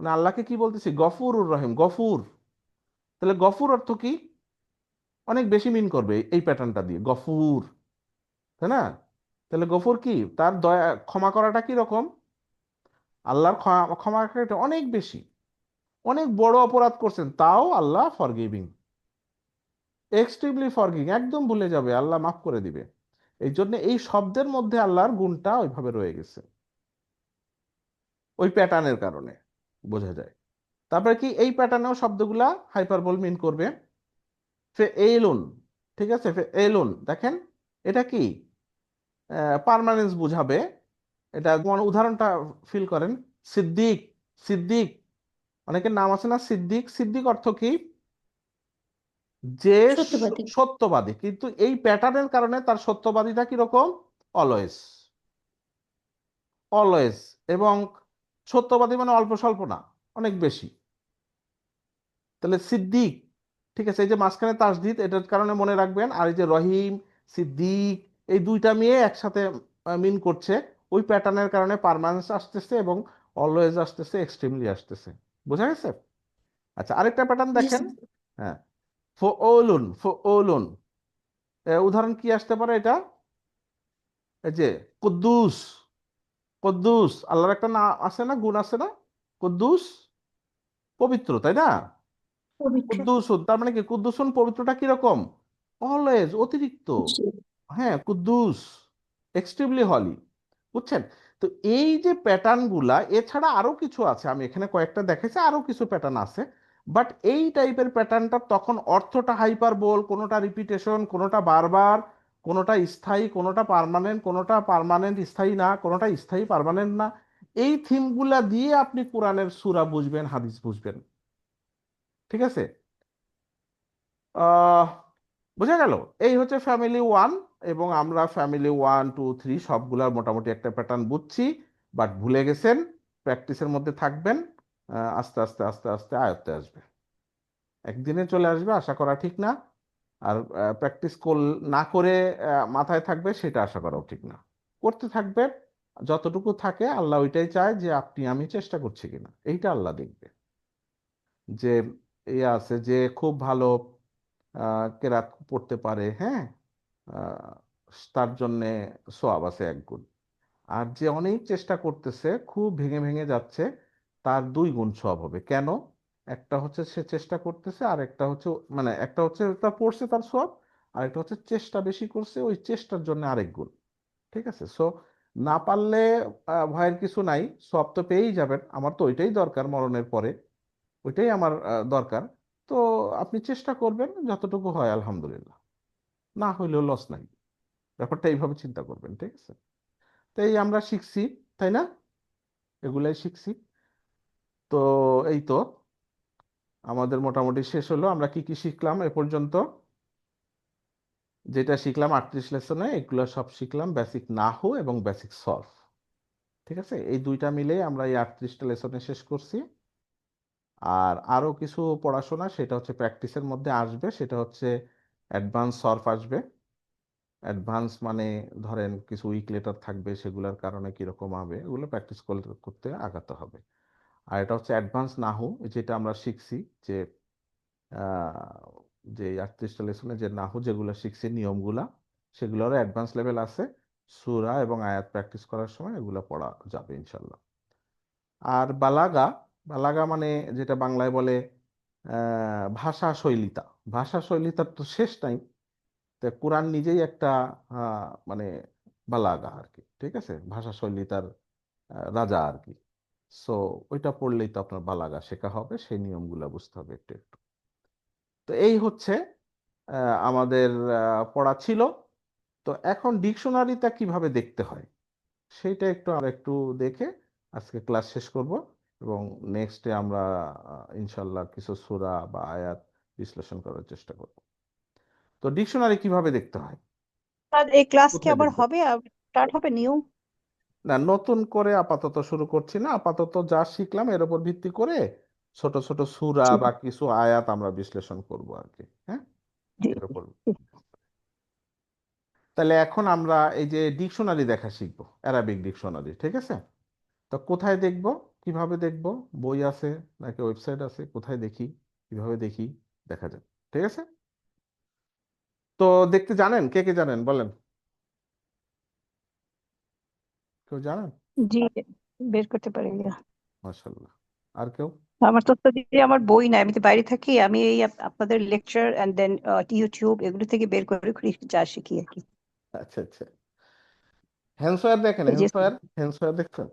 মানে আল্লাহকে কি বলতেছি? গফুরুর রহিম, গফুর। তাহলে গফুর অর্থ কি? অনেক বেশি মিন করবে এই প্যাটার্নটা দিয়ে, গফুর, তাই না? তাহলে গফুর কি? তার দয়া, ক্ষমা করাটা কি রকম? আল্লাহর ক্ষমা ক্ষমা করাটা অনেক বেশি। অনেক বড় অপরাধ করছেন, তাও আল্লাহ ফরগিভিং, এক্সট্রিমলি ফরগিভিং, একদম ভুলে যাবে, আল্লাহ মাফ করে দিবে। এই জন্য এই শব্দের মধ্যে আল্লাহর গুণটা ওইভাবে রয়ে গেছে, ওই প্যাটার্নের কারণে বোঝা যায়। তারপরে কি, এই প্যাটার্নেও শব্দগুলা হাইপারবোল মিন করবে। ফেএলুন, ঠিক আছে, ফেএলুন দেখেন, এটা কি? পার্মানেন্স বুঝাবে। এটা যেমন উদাহরণটা ফিল করেন, সিদ্দিক। সিদ্দিক, অনেকের নাম আছে না সিদ্দিক? সিদ্দিক অর্থ কি? যে সত্যবাদী। সত্যবাদী, কিন্তু এই প্যাটার্নের কারণে তার সত্যবাদীটা কিরকম? Always, always. এবং সত্যবাদী মানে অল্প স্বল্প না, অনেক বেশি। তাহলে সিদ্দিক, ঠিক আছে, এই যে মাঝখানে তাসদিদ, এটার কারণে মনে রাখবেন। আর এই যে রহিম, সিদ্দিক, এই দুইটা মিলে একসাথে মিন করছে, ওই প্যাটার্নের কারণে পার্মানেন্স আসতেছে এবং অলওয়েজ আসতেছে, এক্সট্রিমলি আসতেছে। বোঝা গেছে? আচ্ছা, আরেকটা প্যাটার্ন জি দেখেন। স্যার। হ্যাঁ, ফওলুন। ফওলুন উদাহরণ কি আসতে পারে এটা? এই যে কুদ্দুস। কুদ্দুস, আল্লাহর একটা নাম আছে না, গুণ আছে না? কুদ্দুস, পবিত্র, তাই না? পবিত্র। কুদ্দুসুন, তার মানে কি? কুদ্দুসুন, পবিত্রটা কিরকম? অলওয়েজ, অতিরিক্ত। জি। হ্যাঁ, কুদ্দুস, এক্সট্রিমলি হলি। বুঝছেন? তো এই যে প্যাটার্ন গুলা, এছাড়া আরো কিছু আছে, আমি এখানে কয়েকটা দেখেছি, আরো কিছু প্যাটার্ন আছে। বাট এই টাইপের প্যাটার্নটা তখন অর্থটা হাইপার বোল, কোনোটা রিপিটেশন, কোনোটা বারবার, কোনোটা স্থায়ী, কোনোটা পার্মানেন্ট, কোনোটা পার্মানেন্ট স্থায়ী না, কোনোটা স্থায়ী পার্মানেন্ট না। এই থিমগুলা দিয়ে আপনি কোরআনের সূরা বুঝবেন, হাদিস বুঝবেন। ঠিক আছে? আহ বোঝা গেল? এই হচ্ছে ফ্যামিলি ওয়ান। এবং আমরা ফ্যামিলি ওয়ান টু থ্রি সবগুলার মোটামুটি একটা প্যাটার্ন বুঝছি, বাট ভুলে গেছেন। প্র্যাকটিসের মধ্যে থাকবেন, আস্তে আস্তে আস্তে আস্তে আয়ত্তে আসবে, একদিনে চলে আসবে আশা করা ঠিক না। আর প্র্যাকটিস না করে মাথায় থাকবে সেটা আশা করাও ঠিক না। করতে থাকবে, যতটুকু থাকে আল্লাহ ওইটাই চায় যে আপনি আমি চেষ্টা করছি কিনা, এইটা আল্লাহ দেখবে। যে আছে যে খুব ভালো কেরাত পড়তে পারে, হ্যাঁ, আহ, তার জন্যে সোয়াব আছে 1 গুণ। আর যে অনেক চেষ্টা করতেছে, খুব ভেঙে ভেঙে যাচ্ছে, তার 2 গুণ সোয়াব হবে। কেন? একটা হচ্ছে সে চেষ্টা করতেছে, আর একটা হচ্ছে, মানে একটা হচ্ছে তা পড়ছে তার সোয়াব, আর একটা হচ্ছে চেষ্টা বেশি করছে, ওই চেষ্টার জন্য আরেক গুণ। ঠিক আছে? সো না পারলে ভয়ের কিছু নাই, সোয়াব তো পেয়েই যাবেন। আমার তো ওইটাই দরকার মরণের পরে, ওইটাই আমার দরকার। তো আপনি চেষ্টা করবেন, যতটুকু হয় আলহামদুলিল্লাহ, না হইলেও লস নাই। ব্যাপারটা এইভাবে চিন্তা করবেন। ঠিক আছে? তো এই আমরা শিখছি, তাই না? এগুলাই শিখছি। তো এই তো আমাদের মোটামুটি শেষ হলো। আমরা কি কি শিখলাম এ পর্যন্ত? যেটা শিখলাম 38 লেসনে, এগুলো সব শিখলাম বেসিক নাহু এবং বেসিক সরফ। ঠিক আছে, এই দুইটা মিলে আমরা এই 38টা লেসনে শেষ করছি। আর আরো কিছু পড়াশোনা, সেটা হচ্ছে প্র্যাকটিসের মধ্যে আসবে, সেটা হচ্ছে অ্যাডভান্স সরফ আসবে। অ্যাডভান্স মানে ধরেন কিছু উইক লেটার থাকবে, সেগুলোর কারণে কিরকম হবে, এগুলো প্র্যাকটিস করতে আগাতে হবে। আর এটা হচ্ছে অ্যাডভান্স নাহু, যেটা আমরা শিখছি, যে আহ, যে 38টা লেসনে যে নাহু যেগুলো শিখছি নিয়মগুলা, সেগুলোরও অ্যাডভান্স লেভেল আছে। সূরা এবং আয়াত প্র্যাকটিস করার সময় এগুলো পড়া যাবে ইনশাল্লাহ। আর বালাগা, বালাগা মানে যেটা বাংলায় বলে ভাষা শৈলিতা। ভাষা শৈলিতার তো শেষ নাই। তো কোরআন নিজেই একটা মানে বালাগা আর কি। ঠিক আছে, ভাষা শৈলী তার রাজা আর কি। সো ওইটা পড়লেই তো আপনার বালাগা শেখা হবে, সেই নিয়মগুলো বুঝতে হবে একটু একটু। তো এই হচ্ছে আমাদের পড়া ছিল। তো এখন ডিকশনারিটা কিভাবে দেখতে হয় সেইটা একটু আর একটু দেখে আজকে ক্লাস শেষ করব, এবং নেক্সটে আমরা ইনশাল্লাহ কিছু সূরা বা আয়াত বিশ্লেষণ করার চেষ্টা করব। তো ডিকশনারি কিভাবে দেখতে হয়, আর এই ক্লাস কি কোথায় আবার দেখবেন? হবে, স্টার্ট হবে নিউ? না, নতুন করে আপাতত শুরু করছি না, আপাতত যা শিখলাম এর উপর ভিত্তি করে ছোট ছোট সূরা ঠিক বা আছে। কিছু আয়াত আমরা বিশ্লেষণ করব আর কি। হ্যাঁ, জি এর জি উপর। জি। তাহলে এখন আমরা এই যে ডিকশনারি দেখা শিখবো, অ্যারাবিক ডিকশনারি, ঠিক আছে? তো কোথায় দেখব, কিভাবে দেখব? বই আছে নাকি ওয়েবসাইট আছে? কোথায় দেখি, কিভাবে দেখি, দেখা যাক, ঠিক আছে? তো দেখতে জানেন, কে কে জানেন বলেন? কেউ জানেন? জি, বের করতে পারি না। মাশাআল্লাহ। আর কেউ? আমার তো দিয়ে আমার বই নাই, আমি তো বাইরে থাকি, আমি এই আপনাদের লেকচার এন্ড দেন ইউটিউব এগুলো থেকে বের করে করে যা শিখি আর কি। আচ্ছা আচ্ছা, হ্যান্ডসওয়্যার দেখেন, এই যে হ্যান্ডসওয়্যার দেখছেন?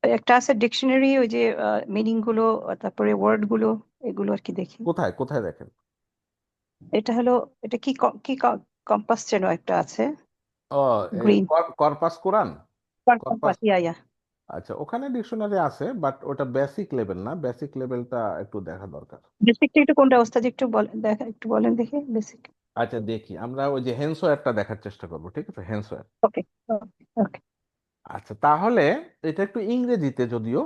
একটা আছে ডিকশনারি, ওই যে মিনিং গুলো, তারপরে ওয়ার্ড গুলো, এগুলো আর কি দেখি। কোথায় কোথায় দেখেন? এটা হলো, এটা কি কি কম্পাস যেন একটা আছে, ও, এই গ্রিন কর্পাস কোরআন, কর্পাস। কম্পাস, ইয়া ইয়া। আচ্ছা, ওখানে ডিকশনারি আছে, বাট ওটা বেসিক লেভেল না, বেসিক লেভেলটা একটু দেখা দরকার। বেসিকটা একটু কোনটা অবস্থা, যে একটু বলেন, একটু বলেন দেখি বেসিক। আচ্ছা, দেখি আমরা ওই যে হ্যান্ডসওয়্যারটা দেখার চেষ্টা করবো, ঠিক আছে? হ্যান্ডসওয়্যার। ওকে ওকে। আচ্ছা, তাহলে এটা একটু ইংরেজিতে যদিও,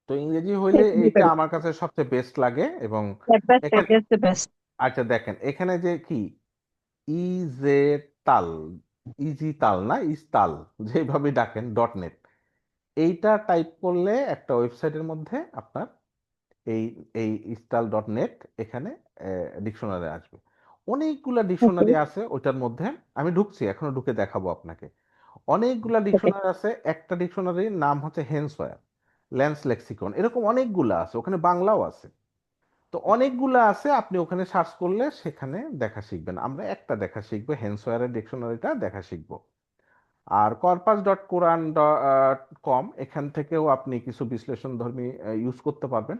তো ইংরেজি হইলে এইটা আমার কাছে সবচেয়ে বেস্ট লাগে। এবং এখানে, বেস্ট। আচ্ছা দেখেন এখানে যে কি, ইজে তাল, ইজি তাল না, ইজ তাল, যেভাবে ডাকেন, .net, এইটা টাইপ করলে একটা ওয়েবসাইটের মধ্যে আপনার এই এই ইস্টাল.নেট, এখানে ডিকশনারি আসবে। অনেকগুলা ওকে ডিকশনারি আছে ওইটার মধ্যে, আমি ঢুকছি, এখনো ঢুকে দেখাবো আপনাকে। অনেকগুলা ওকে ডিকশনারি আছে, একটা ডিকশনারির নাম হচ্ছে হেন্সওয়্যার, ল্যান্স লেক্সিকন, এরকম অনেকগুলা আছে, ওখানে বাংলাও আছে। তো অনেকগুলা আছে, আপনি ওখানে সার্চ করলে সেখানে দেখা শিখবেন। আমরা একটা দেখা শিখবো, হেন্সওয়্যারের ডিকশনারিটা দেখা শিখবো। আর corpus.quran.com, এখান থেকেও আপনি কিছু বিশ্লেষণধর্মী ইউজ করতে পারবেন।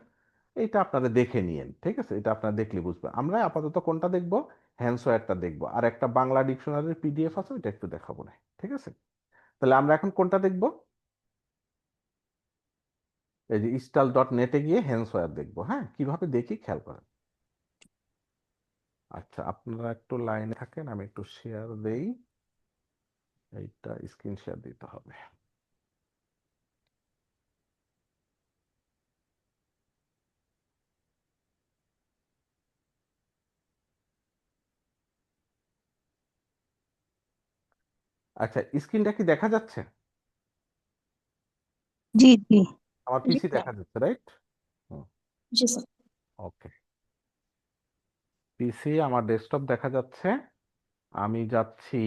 এটা আপনারা দেখে নিয়েন, ঠিক আছে? এটা আপনারা দেখলে বুঝবেন। আমরা আপাতত কোনটা দেখবো, হ্যান্ডসওয়্যারটা দেখবো, আর একটা বাংলা ডিকশনারির পিডিএফ আছে, ওইটা একটু দেখাবো না, ঠিক আছে? তাহলে আমরা এখন কোনটা দেখবো? এই যে ইস্টাল.নেটে গিয়ে হ্যান্ডসওয়্যার দেখবো। হ্যাঁ, কিভাবে দেখি খেয়াল করেন। আচ্ছা, আপনারা একটু লাইনে থাকেন, আমি একটু শেয়ার দেই, এইটা স্ক্রিন শেয়ার দিতে হবে। আচ্ছা, স্ক্রিনটা কি দেখা যাচ্ছে? জি জি আমার জি পিসি স্যার। দেখা যাচ্ছে, রাইট? জি স্যার। ওকে, পিসি আমার ডেস্কটপ দেখা যাচ্ছে। আমি যাচ্ছি,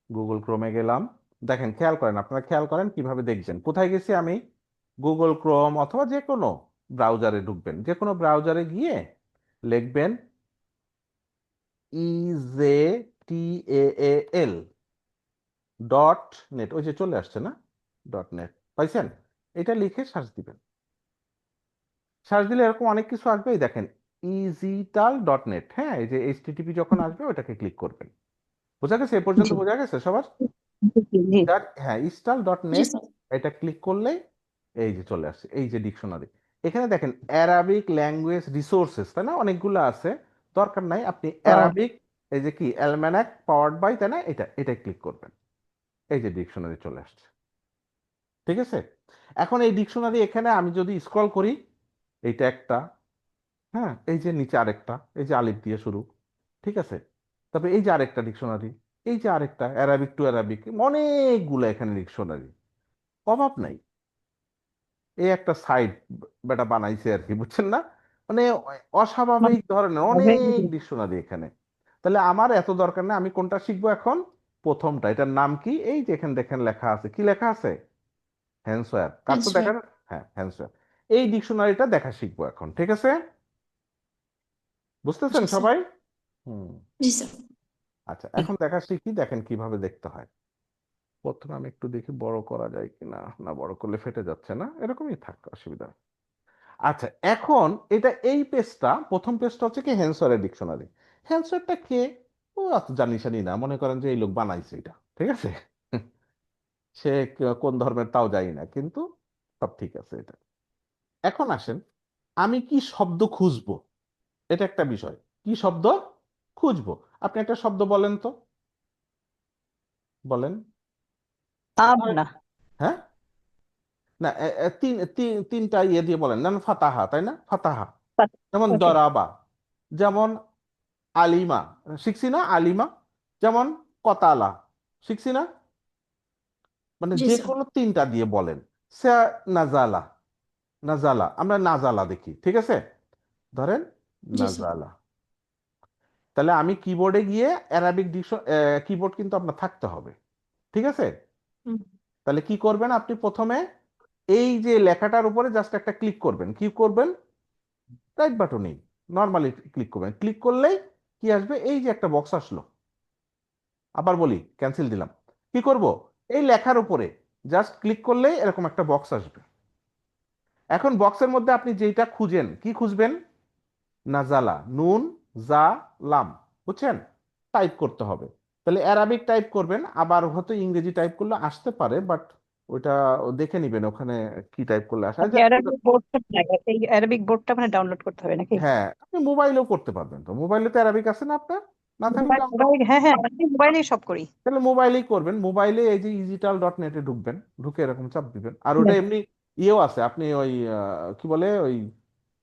গুগল ক্রোমে গেলাম। দেখেন, খেয়াল করেন, আপনারা খেয়াল করেন কিভাবে দেখবেন। কোথায় গেছি আমি? গুগল ক্রোম অথবা যে কোনো ব্রাউজারে ঢুকবেন, যে কোনো ব্রাউজারে গিয়ে লিখবেন EZTAAL .net, ওই যে চলে আসছে না, .net, পাইছেন? এটা লিখে সার্চ দিবেন। সার্চ দিলে এরকম অনেক কিছু আসবে, এই দেখেন ezital.net। হ্যাঁ, এই যে HTTP যখন আসবে ওটাকে ক্লিক করবেন। বোঝা গেছে? এ পর্যন্ত জি বোঝা গেছে সবার? জি জি। হ্যাঁ, ইস্টাল ডট জি নেট, স্যার। এটা ক্লিক করলেই এই যে চলে আসছে, এই যে ডিকশনারি। এখানে দেখেন অ্যারাবিক ল্যাঙ্গুয়েজ রিসোর্সেস, তাই না? অনেকগুলো আছে, দরকার নাই, আপনি অ্যারাবিক, এই যে কি অ্যালম্যানাক পাওয়ার্ড বাই, তাই না? এটা ক্লিক করবেন, এই যে ডিকশনারি চলে আসছে, ঠিক আছে? এখন এই ডিকশনারি এখানে আমি যদি স্ক্রল করি, এইটা একটা, হ্যাঁ, এই যে নিচে আরেকটা, এই যে আলিফ দিয়ে শুরু, ঠিক আছে? তারপরে এই যে আরেকটা ডিকশনারি, এই যে আরেকটা, অ্যারাবিক টু অ্যারাবিক, অনেকগুলো এখানে ডিকশনারি, অভাব নাই। এই একটা সাইট বেটা বানাইছে আর কি, বুঝছেন না? মানে অস্বাভাবিক ধরনের অনেক ডিকশনারি এখানে। তাহলে আমার এত দরকার নেই, আমি কোনটা শিখবো এখন? প্রথমটা, এটার নাম কি? এই যে এখানে দেখেন লেখা আছে, কি লেখা আছে? হ্যান্ডসওয়্যার। কার তো হ্যান্ডসওয়্যার। দেখা, হ্যাঁ, হ্যান্ডসওয়্যার। এই ডিকশনারিটা দেখা শিখবো এখন, ঠিক আছে? বুঝতেছেন জি স্যার। সবাই? হুম। জি স্যার। আচ্ছা, এখন দেখা শিখি, দেখেন কিভাবে দেখতে হয়। প্রথমে আমি একটু দেখি বড় করা যায় কিনা, না বড় করলে ফেটে যাচ্ছে, না এরকমই থাক, অসুবিধা নেই। আচ্ছা, এখন এটা এই পেজটা, প্রথম পেজটা হচ্ছে কি হ্যান্সওয়ারের ডিকশনারি। হ্যান্সওয়ারটা কে? ও এত জানি জানি না, মনে করেন যে এই লোক বানাইছে এটা, ঠিক আছে। সে কোন ধর্মের তাও জানি না, কিন্তু সব ঠিক আছে এটা। এখন আসেন, আমি কি শব্দ খুঁজবো, এটা একটা বিষয়। কি শব্দ খুঁজবো? আপনি একটা শব্দ বলেন তো, বলেন। আমরা। হ্যাঁ, না তিনটা ইয়ে দিয়ে বলেন না, ফাতাহা, তাই না? ফাতাহা। যেমন ওকে। দরাবা, যেমন আলিমা, শিখছি না আলিমা, যেমন কতালা, শিখছি না? মানে জি যে স্যার। কোনো তিনটা দিয়ে বলেন। সে নাজালা, নাজালা, আমরা নাজালা দেখি, ঠিক আছে, ধরেন জি স্যার। নাজালা। তাহলে আমি কিবোর্ডে গিয়ে অ্যারাবিক ডিকশন, কিবোর্ড কিন্তু আপনার থাকতে হবে, ঠিক আছে। হুম। তাহলে কি করবেন আপনি প্রথমে, এই যে লেখাটার উপরে জাস্ট একটা ক্লিক করবেন। কি করবেন? রাইট বাটনেই নর্মালি ক্লিক করবেন। ক্লিক করলেই কি আসবে? এই যে একটা বক্স আসলো। আবার বলি, ক্যান্সেল দিলাম। কি করব? এই লেখার উপরে জাস্ট ক্লিক করলেই এরকম একটা বক্স আসবে। এখন বক্সের মধ্যে আপনি যেটা খুঁজেন, কি খুঁজবেন? নাজালা, নুন, জা, লাম, বুঝছেন? টাইপ করতে হবে। তাহলে অ্যারাবিক টাইপ করবেন, আবার হয়তো ইংরেজি টাইপ করলে আসতে পারে, বাট ওইটা দেখে নিবেন ওখানে কি টাইপ করলে আসে। আর অ্যারাবিক বোর্ডটা এই অ্যারাবিক বোর্ডটা মানে ডাউনলোড করতে হবে নাকি? হ্যাঁ, আপনি মোবাইলেও করতে পারবেন, তো মোবাইলে তো অ্যারাবিক আছে না আপনার? না থাকলে মোবাইল, হ্যাঁ হ্যাঁ, আমি মোবাইলেই সব করি। তাহলে মোবাইলেই করবেন। মোবাইলে এই যে ইজিটাল.নেটে ঢুকবেন, ঢুকে এরকম চাপ দিবেন। আর ওটা এমনি ইয়েও আছে, আপনি ওই কি বলে ওই,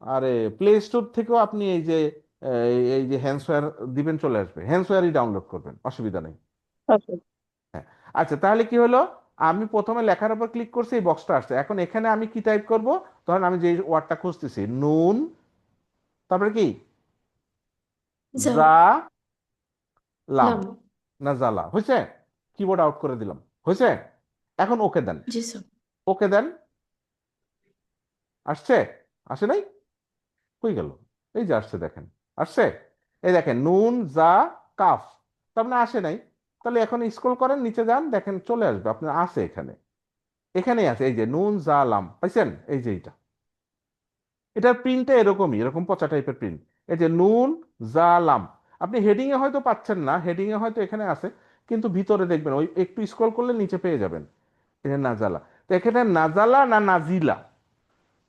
আরে প্লে স্টোর থেকেও আপনি এই যে এই যে হ্যান্ডসওয়্যার দিবেন, চলে আসবে। হ্যান্ডসওয়্যারই ডাউনলোড করবেন, অসুবিধা নেই। ওকে। হ্যাঁ। আচ্ছা, তাহলে কি হলো? আমি প্রথমে লেখার উপর ক্লিক করছি, এই বক্সটা আসছে। এখন এখানে আমি কি টাইপ করব? ধরেন আমি যে ওয়ার্ডটা খুঁজতেছি, নুন, তারপরে কি, স্যার। জা, লাম, লাম। নাজালা, হয়েছে? কিবোর্ড আউট করে দিলাম, হয়েছে? এখন ওকে দেন, জি স্যার। ওকে দেন। আসছে? আসে নাই? কই গেল? এই যে আসছে, দেখেন, আসছে। এই দেখেন নুন জা কাফ, তার মানে আসে নাই। তাহলে এখন স্ক্রল করেন, নিচে যান, দেখেন চলে আসবে আপনার, আছে এখানে, এখানেই আছে। এই যে নুন জা লাম, পাইছেন? এই যে এইটা, এটার প্রিন্টটা এরকমই, এরকম পচা টাইপের প্রিন্ট। এই যে নুন জা লাম, আপনি হেডিং এ হয়তো পাচ্ছেন না, হেডিং এ হয়তো এখানে আছে, কিন্তু ভিতরে দেখবেন ওই একটু স্ক্রল করলে নিচে পেয়ে যাবেন। এটা নাজালা। তো এখানে নাজালা না নাজিলা,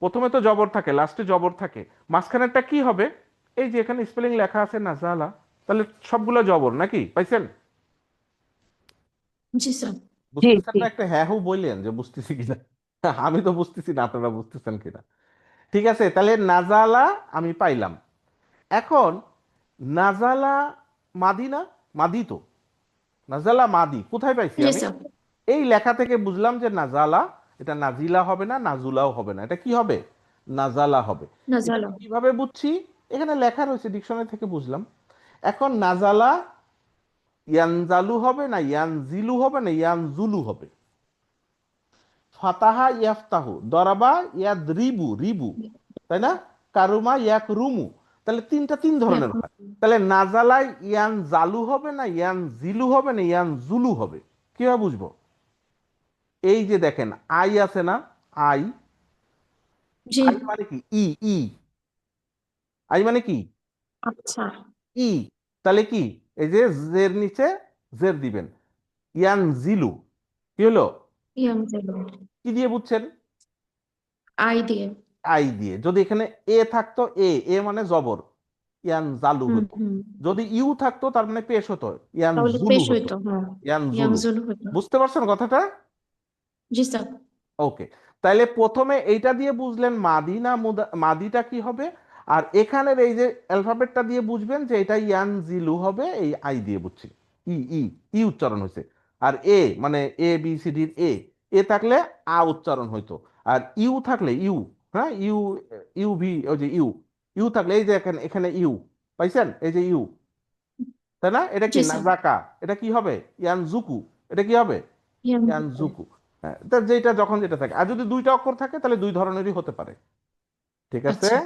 প্রথমে তো জবর থাকে, লাস্টে জবর থাকে, মাঝখানেরটা কি হবে? এই যে এখানে স্পেলিং লেখা আছে নাজালা, তাহলে সবগুলো জবর নাকি, পাইছেন? জি স্যার। জি বুঝতেছেন জি। না? একটা হ্যাঁ হু বললেন যে বুঝতেছি কিনা। আমি তো বুঝতেছি না, আপনারা বুঝতেছেন কিনা। ঠিক আছে, তাহলে নাজালা আমি পাইলাম। এখন নাজালা মাদি না? মাদি তো, নাজালা মাদি কোথায় পাইছি জি আমি? স্যার। এই লেখা থেকে বুঝলাম যে নাজালা, এটা নাজিলা হবে না, নাজুলাও হবে না, এটা কি হবে? নাজালা হবে। এটা নাজালা। কিভাবে বুঝছি? এখানে লেখা রয়েছে, ডিকশনারি থেকে বুঝলাম। এখন নাজালা ইয়ানজালু হবে না ইয়ানজিলু হবে না ইয়ানজুলু হবে? ফাতাহা ইয়াফতাহু, দরাবা ইয়াদরিবু, রিবু, তাই না? কারুমা ইয়াকরুমু। তাহলে তিনটা তিন ধরনের হয়। তাহলে নাজালা ইয়ান জালু হবে না ইয়ান জিলু হবে না ইয়ান জুলু হবে? কিভাবে বুঝবো? এই যে দেখেন আই আছে না, আই, জি। আই মানে কি? ই, ই, আই মানে কি? আচ্ছা। ই। তাহলে কি? এই যে জের নিচে জের দিবেন। ইয়ান জিলু, কি হলো? ইয়ামজেল। কি দিয়ে বুঝছেন? আই দিয়ে। আই দিয়ে। যদি এখানে এ থাকতো, এ, এ মানে জবর, ইয়ান জালু হুম হতো। হুম। যদি ইউ থাকতো তার মানে পেশ হতো, ইয়ান তাহলে জুলু পেশ হতো। হইতো, হ্যাঁ। ইয়ান জুলু। ইয়ামজুল হইতো। বুঝতে পারছেন কথাটা? জি স্যার। ওকে। তাইলে প্রথমে এইটা দিয়ে বুঝলেন মাদি না মাদিটা কি হবে। আর এখানের এই যে অ্যালফাবেটটা দিয়ে বুঝবেন যে এটা ইয়ান জিলু হবে, এই আই দিয়ে বুঝছি। ই, ই, ই উচ্চারণ হয়েছে। আর এ মানে এ বি সি ডির এ, এ থাকলে আ উচ্চারণ হইতো। আর ইউ থাকলে ইউ, হ্যাঁ ইউ, ইউ ভি, ওই যে ইউ, ইউ থাকলে এই যে এখানে, এখানে ইউ, পাইছেন? এই যে ইউ, তাই না? এটা কি জি স্যার। নাজাকা? এটা কি হবে? ইয়ানজুকু। এটা কি হবে? ইয়ামজুল। ইয়ানজুকু। হ্যাঁ, তা যেটা যখন যেটা থাকে, আর যদি দুইটা অক্ষর থাকে তাহলে দুই ধরনেরই হতে পারে, ঠিক আছে। আচ্ছা।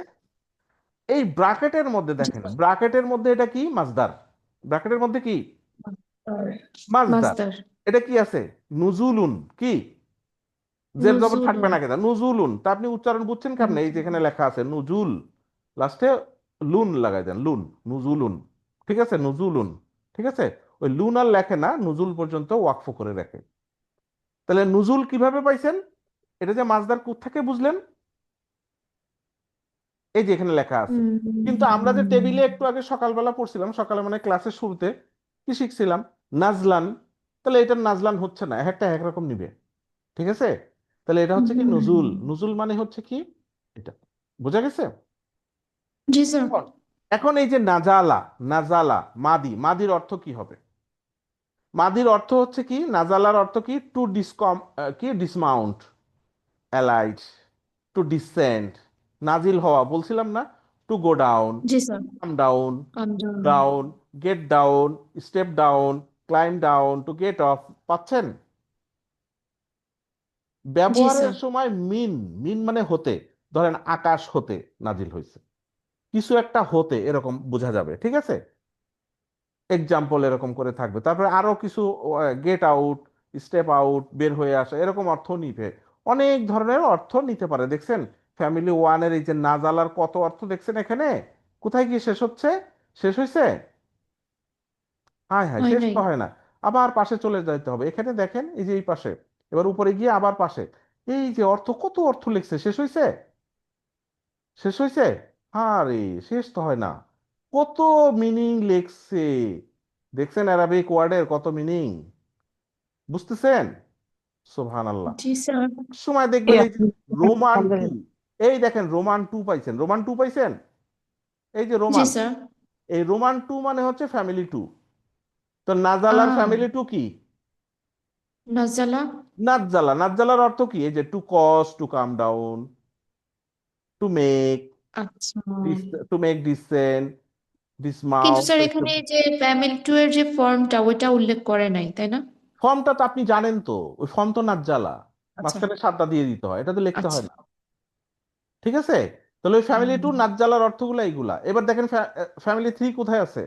এই ব্রাকেটের মধ্যে জি দেখেন, স্যার। ব্রাকেটের মধ্যে এটা কি? মাজদার। ব্রাকেটের মধ্যে কি? আর মাজদার। মাস্টার। এটা কি আছে? নুজুলুন, কি? জের জবর থাকবে নুজুলুন। না কেন? নুজুলুন। তা আপনি উচ্চারণ বুঝছেন কেমনে? এই যেখানে লেখা আছে নুজুল, লাস্টে লুন লাগাই দেন, লুন, নুজুলুন। ঠিক আছে, নুজুলুন। ঠিক আছে, ওই লুন আর লেখে না, নুজুল পর্যন্ত ওয়াকফ করে রাখে। তাহলে নুজুল কিভাবে পাইছেন? এটা যে মাসদার কোত্থেকে বুঝলেন? এই যে এখানে লেখা আছে। কিন্তু আমরা যে টেবিলে একটু আগে সকালবেলা পড়ছিলাম, সকালে মানে ক্লাসের শুরুতে কি শিখছিলাম? নাজলান। তাহলে এটা নাজলান হচ্ছে না, একটা একরকম নিবে। ঠিক আছে, তাহলে এটা হচ্ছে কি নুজুল। নুজুল মানে হচ্ছে কি এটা, বোঝা গেছে? জি স্যার। এখন এখন এই যে নাজালা, নাজালা মাদি, মাদির অর্থ কি হবে? মাদির অর্থ হচ্ছে কি, নাজালার অর্থ কি? টু ডিসকম, কি ডিসমাউন্ট, অ্যালাইড, টু ডিসেন্ড। নাজিল হওয়া বলছিলাম না? টু গো ডাউন, জি sir. Come down, come down. Down, get down, step down, climb down, to get off. পাচ্ছেন? জি ব্যবহারের স্যার। সময় মিন, মিন মানে হতে। ধরেন আকাশ হতে নাজিল হয়েছে, কিছু একটা হতে, এরকম বোঝা যাবে। ঠিক আছে, এক্সাম্পল এরকম করে থাকবে। তারপরে আরো কিছু, গেট আউট, স্টেপ আউট, বের হয়ে আসা, এরকম অর্থ নিবে। অনেক ধরনের অর্থ নিতে পারে। দেখছেন ফ্যামিলি ওয়ানের এই যে নাজালার কত অর্থ দেখছেন এখানে? কোথায় গিয়ে শেষ হচ্ছে? শেষ হয়েছে? হায় হায়, হয় শেষ নাই। তো হয় না। আবার পাশে চলে যাইতে হবে। এখানে দেখেন এই যে এই পাশে, এবার উপরে গিয়ে আবার পাশে, এই যে অর্থ, কত অর্থ লিখছে। শেষ হয়েছে? শেষ হয়েছে? আরে শেষ তো হয় না, কত মিনিং লেখছে। দেখছেন অ্যারাবিক ওয়ার্ডের কত মিনিং, বুঝতেছেন? সুবহান আল্লাহ। জি স্যার। সময় এই দেখবেন এই যে রোমান টু, আলহামদুলিল্লাহ। এই দেখেন রোমান টু পাইছেন, রোমান টু পাইছেন? এই যে জি রোমান, স্যার। এই রোমান টু মানে হচ্ছে ফ্যামিলি টু। তো আ নাজালার ফ্যামিলি টু কি? নাজালা। নাজ্জালা। নাজ্জালার অর্থ কি? এই যে to cause, to come down, to make, আচ্ছা। টু মেক ডিসেন্ট, কিন্তু ডিসমাউন্ট। স্যার এখানে এই যে ফ্যামিলি টু এর যে ফর্মটা ওইটা উল্লেখ করে নাই, তাই না? ফর্মটা তো আপনি জানেন তো, ওই ফর্ম তো নাজ্জালা, আচ্ছা। মাঝখানে সাতটা দিয়ে দিতে হয়, এটা তো লিখতে হয় আচ্ছা। না। ঠিক আছে, তাহলে ওই ফ্যামিলি টু নাজ্জালার অর্থগুলো এইগুলা। এবার দেখেন ফ্যামিলি থ্রি কোথায় আছে?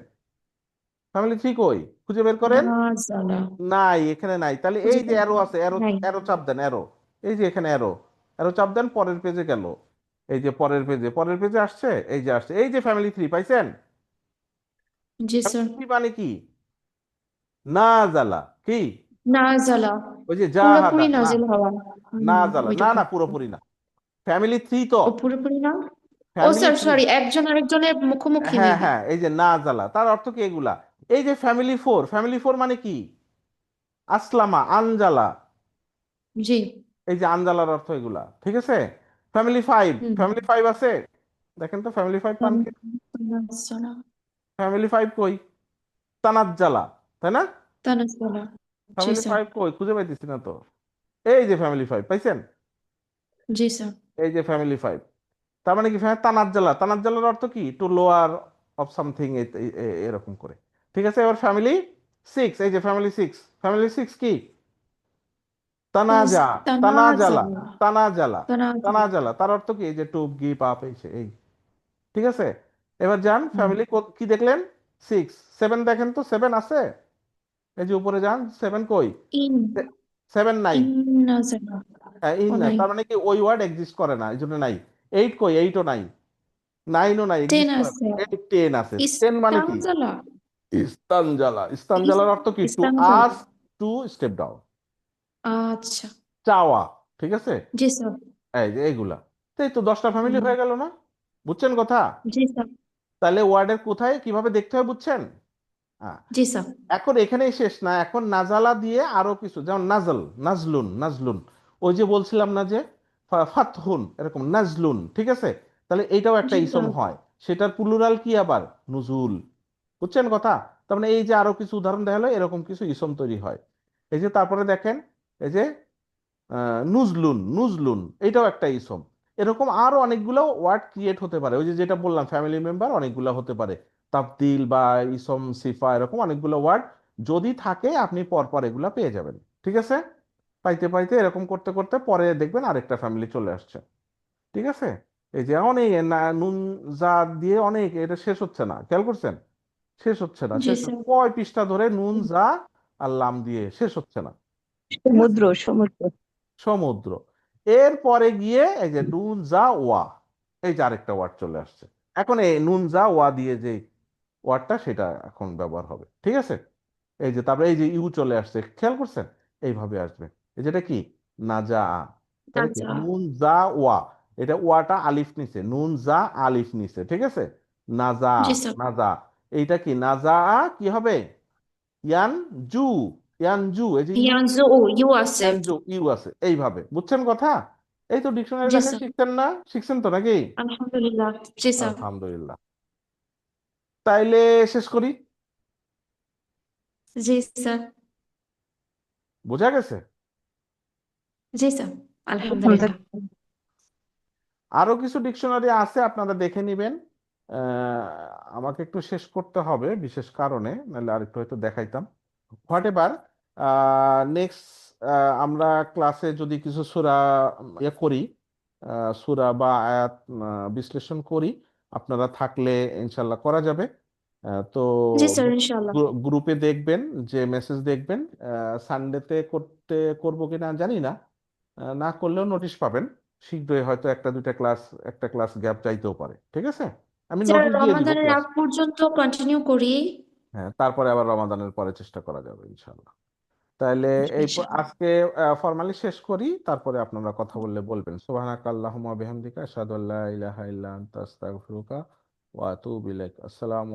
ফ্যামিলি থ্রি কই, খুঁজে বের করেন। নাজালা। নাই, এখানে নাই। তাহলে এই খুঁজে যে পাই অ্যারো আছে, অ্যারো, নাই। অ্যারো চাপ দেন, অ্যারো। এই যে এখানে অ্যারো, অ্যারো চাপ দেন, পরের পেজে গেল। এই যে পরের পেজে, পরের পেজে আসছে, এই যে আসছে, এই যে ফ্যামিলি থ্রি পাইছেন? জি স্যার। ফ্যামিলি থ্রি মানে কি? নাজালা কি? নাজালা ওই যে জাহাদা পুরোপুরি না, নাজিল হওয়া। নাজালা না, ওইটুকু। না পুরোপুরি না। ফ্যামিলি থ্রি তো, ও পুরোপুরি না। ও ফ্যামিলি স্যার থ্রি। সরি, একজন আরেকজনের মুখোমুখি হ্যাঁ মেবি। হ্যাঁ, এই যে না জ্বালা, তার অর্থ কি এগুলা? এই যে ফ্যামিলি ফোর, ফ্যামিলি ফোর মানে কি? আসলামা, আনজালা। জি। এই যে আনজালার অর্থ এগুলা। ঠিক আছে, ফ্যামিলি ফাইভ, হুম। ফ্যামিলি ফাইভ আছে? দেখেন তো ফ্যামিলি ফাইভ পান কি? নাজালা। ফ্যামিলি ফাইভ কই? তানাজ্জালা, তাই না? তানাজালা। জি ফ্যামিলি স্যার। ফাইভ কই, খুঁজে পাইতেছি না তো। এই যে ফ্যামিলি ফাইভ পাইছেন? জি স্যার। এই যে ফ্যামিলি ফাইভ। তার মানে কি? তানাজ্জালা, তানাজ্জালার অর্থ কি? টু লোয়ার অফ সামথিং, এরকম করে। ঠিক আছে, এবার ফ্যামিলি সিক্স, এই যে ফ্যামিলি সিক্স, ফ্যামিলি সিক্স কি? তানাজা, তানাজালা, তানাজালা। তানাজালা, তানাজালা। তানাজালা, তার অর্থ কি? এই যে টু গিভ আপ, এই। ঠিক আছে, এবার যান হুম। ফ্যামিলি, কি দেখলেন? সিক্স। সেভেন দেখেন তো, সেভেন আছে? এই যে উপরে যান, সেভেন কই? ইন। সেভেন নাই। ইন নাজালা। ইন ও নাই, নাই। তার মানে কি ওই ওয়ার্ড এক্সিস্ট করে না, এই জন্য নাই। এইট কই? এইটও নাই। নাইনও নাই, টেন এক্সিস্ট করে না। আছে। এই টেন আছে। টেন মানে কি? ইস্তানজালা। ইস্তানজালা। ইস্তানজালার অর্থ কি? টু ইস্তানজালা। আস্ক, টু স্টেপ ডাউন, আচ্ছা। চাওয়া। ঠিক আছে, জি স্যার। এই যে এইগুলা। তো এই তো 10টা ফ্যামিলি হুম। হয়ে গেল না? বুঝছেন কথা? জি স্যার। তাহলে ওয়ার্ডের কোথায় কিভাবে দেখতে হয় বুঝছেন? হ্যাঁ। জি স্যার। এখন এখানেই শেষ না, এখন নাজালা দিয়ে আরো কিছু, যেমন নাজল, নাজলুন, নাজলুন। ওই যে বলছিলাম না যে ফাতহুন, এরকম নাজলুন। ঠিক আছে, তাহলে এইটাও একটা জি ইসম স্যার। হয়। সেটার প্লুরাল কি আবার? নুজুল। বুঝছেন কথা? তার মানে এই যে আরো কিছু উদাহরণ দেখালো, এরকম কিছু ইসম তৈরি হয়। এই যে তারপরে দেখেন, এই যে নুজলুন, নুজলুন, এটাও একটা ইসম। এরকম আরো অনেকগুলো ওয়ার্ড ক্রিয়েট হতে পারে। ওই যে যেটা বললাম ফ্যামিলি মেম্বার অনেকগুলো হতে পারে, তাবদিল বা ইসম সিফা, এরকম অনেকগুলো ওয়ার্ড যদি থাকে আপনি পরপর এগুলা পেয়ে যাবেন। ঠিক আছে, পাইতে পাইতে এরকম করতে করতে পরে দেখবেন আরেকটা ফ্যামিলি চলে আসছে। ঠিক আছে, এই যে অনেক নুন যা দিয়ে অনেক, এটা শেষ হচ্ছে না, খেয়াল করছেন? শেষ হচ্ছে না, জি শেষ স্যার। কয় পৃষ্ঠা ধরে নুন যা আর লাম দিয়ে শেষ হচ্ছে না। ঠিক আছে, সমুদ্র, সমুদ্র। সমুদ্র। এরপরে গিয়ে এই যে নুন জা ওয়া, এই যে আরেকটা ওয়ার্ড চলে আসছে। এখন এই নুন জা ওয়া দিয়ে যে ওয়ার্ডটা সেটা এখন ব্যবহার হবে, ঠিক আছে? এই যে তারপরে এই যে ইউ চলে আসছে, খেয়াল করছেন? এইভাবে আসবে। এই যেটা কি, নাজা, তাহলে কি নাজা। নুন জা ওয়া, এটা ওয়াটা আলিফ নিছে, নুন জা আলিফ নিছে, ঠিক আছে? নাজা, জি স্যার। নাজা, এইটা কি নাজা, কি হবে? ইয়ান জু, ইয়ান জু, এই যে ইউ, ইয়ানজু ও ইউ আছে। ইয়ান জু ইউ আছে, এইভাবে। বুঝছেন কথা? এই তো ডিকশনারি জি লেখা স্যার। শিখছেন না? শিখছেন তো নাকি? আলহামদুলিল্লাহ। জি স্যার। আলহামদুলিল্লাহ। তাইলে শেষ করি। জি স্যার। বোঝা গেছে? জি স্যার। আলহামদুলিল্লাহ। আরো কিছু ডিকশনারি আছে, আপনারা দেখে নিবেন। আমাকে একটু শেষ করতে হবে বিশেষ কারণে, নাহলে আরেকটু হয়তো দেখাইতাম। হোয়াট এভার, নেক্সট আমরা ক্লাসে যদি কিছু সূরা ইয়ে করি, সূরা বা আয়াত বিশ্লেষণ করি, আপনারা থাকলে ইনশাল্লাহ করা যাবে। তো জি স্যার, ইনশাআল্লাহ। গ্রুপে দেখবেন, যে মেসেজ দেখবেন। সানডেতে করবো কিনা জানি না, না করলেও নোটিশ পাবেন। শীঘ্রই হয়তো একটা ক্লাস গ্যাপ চাইতেও পারে, ঠিক আছে? আমি স্যার, নোটিশ দিয়ে দিব রমাদানের ক্লাস। আগ পর্যন্ত কন্টিনিউ করি। হ্যাঁ, তারপরে আবার রমাদানের পরে চেষ্টা করা যাবে ইনশাল্লাহ। তাহলে ইনশাআল্লাহ। আজকে ফর্মালি শেষ করি, তারপরে আপনারা কথা বললে বলবেন। সুবহানাকা আল্লাহুম্মা বিহামদিকা আশহাদু আল্লা ইলাহা ইল্লা আনতা আস্তাগফিরুকা ওয়া আতুবু ইলাইক। আসসালামু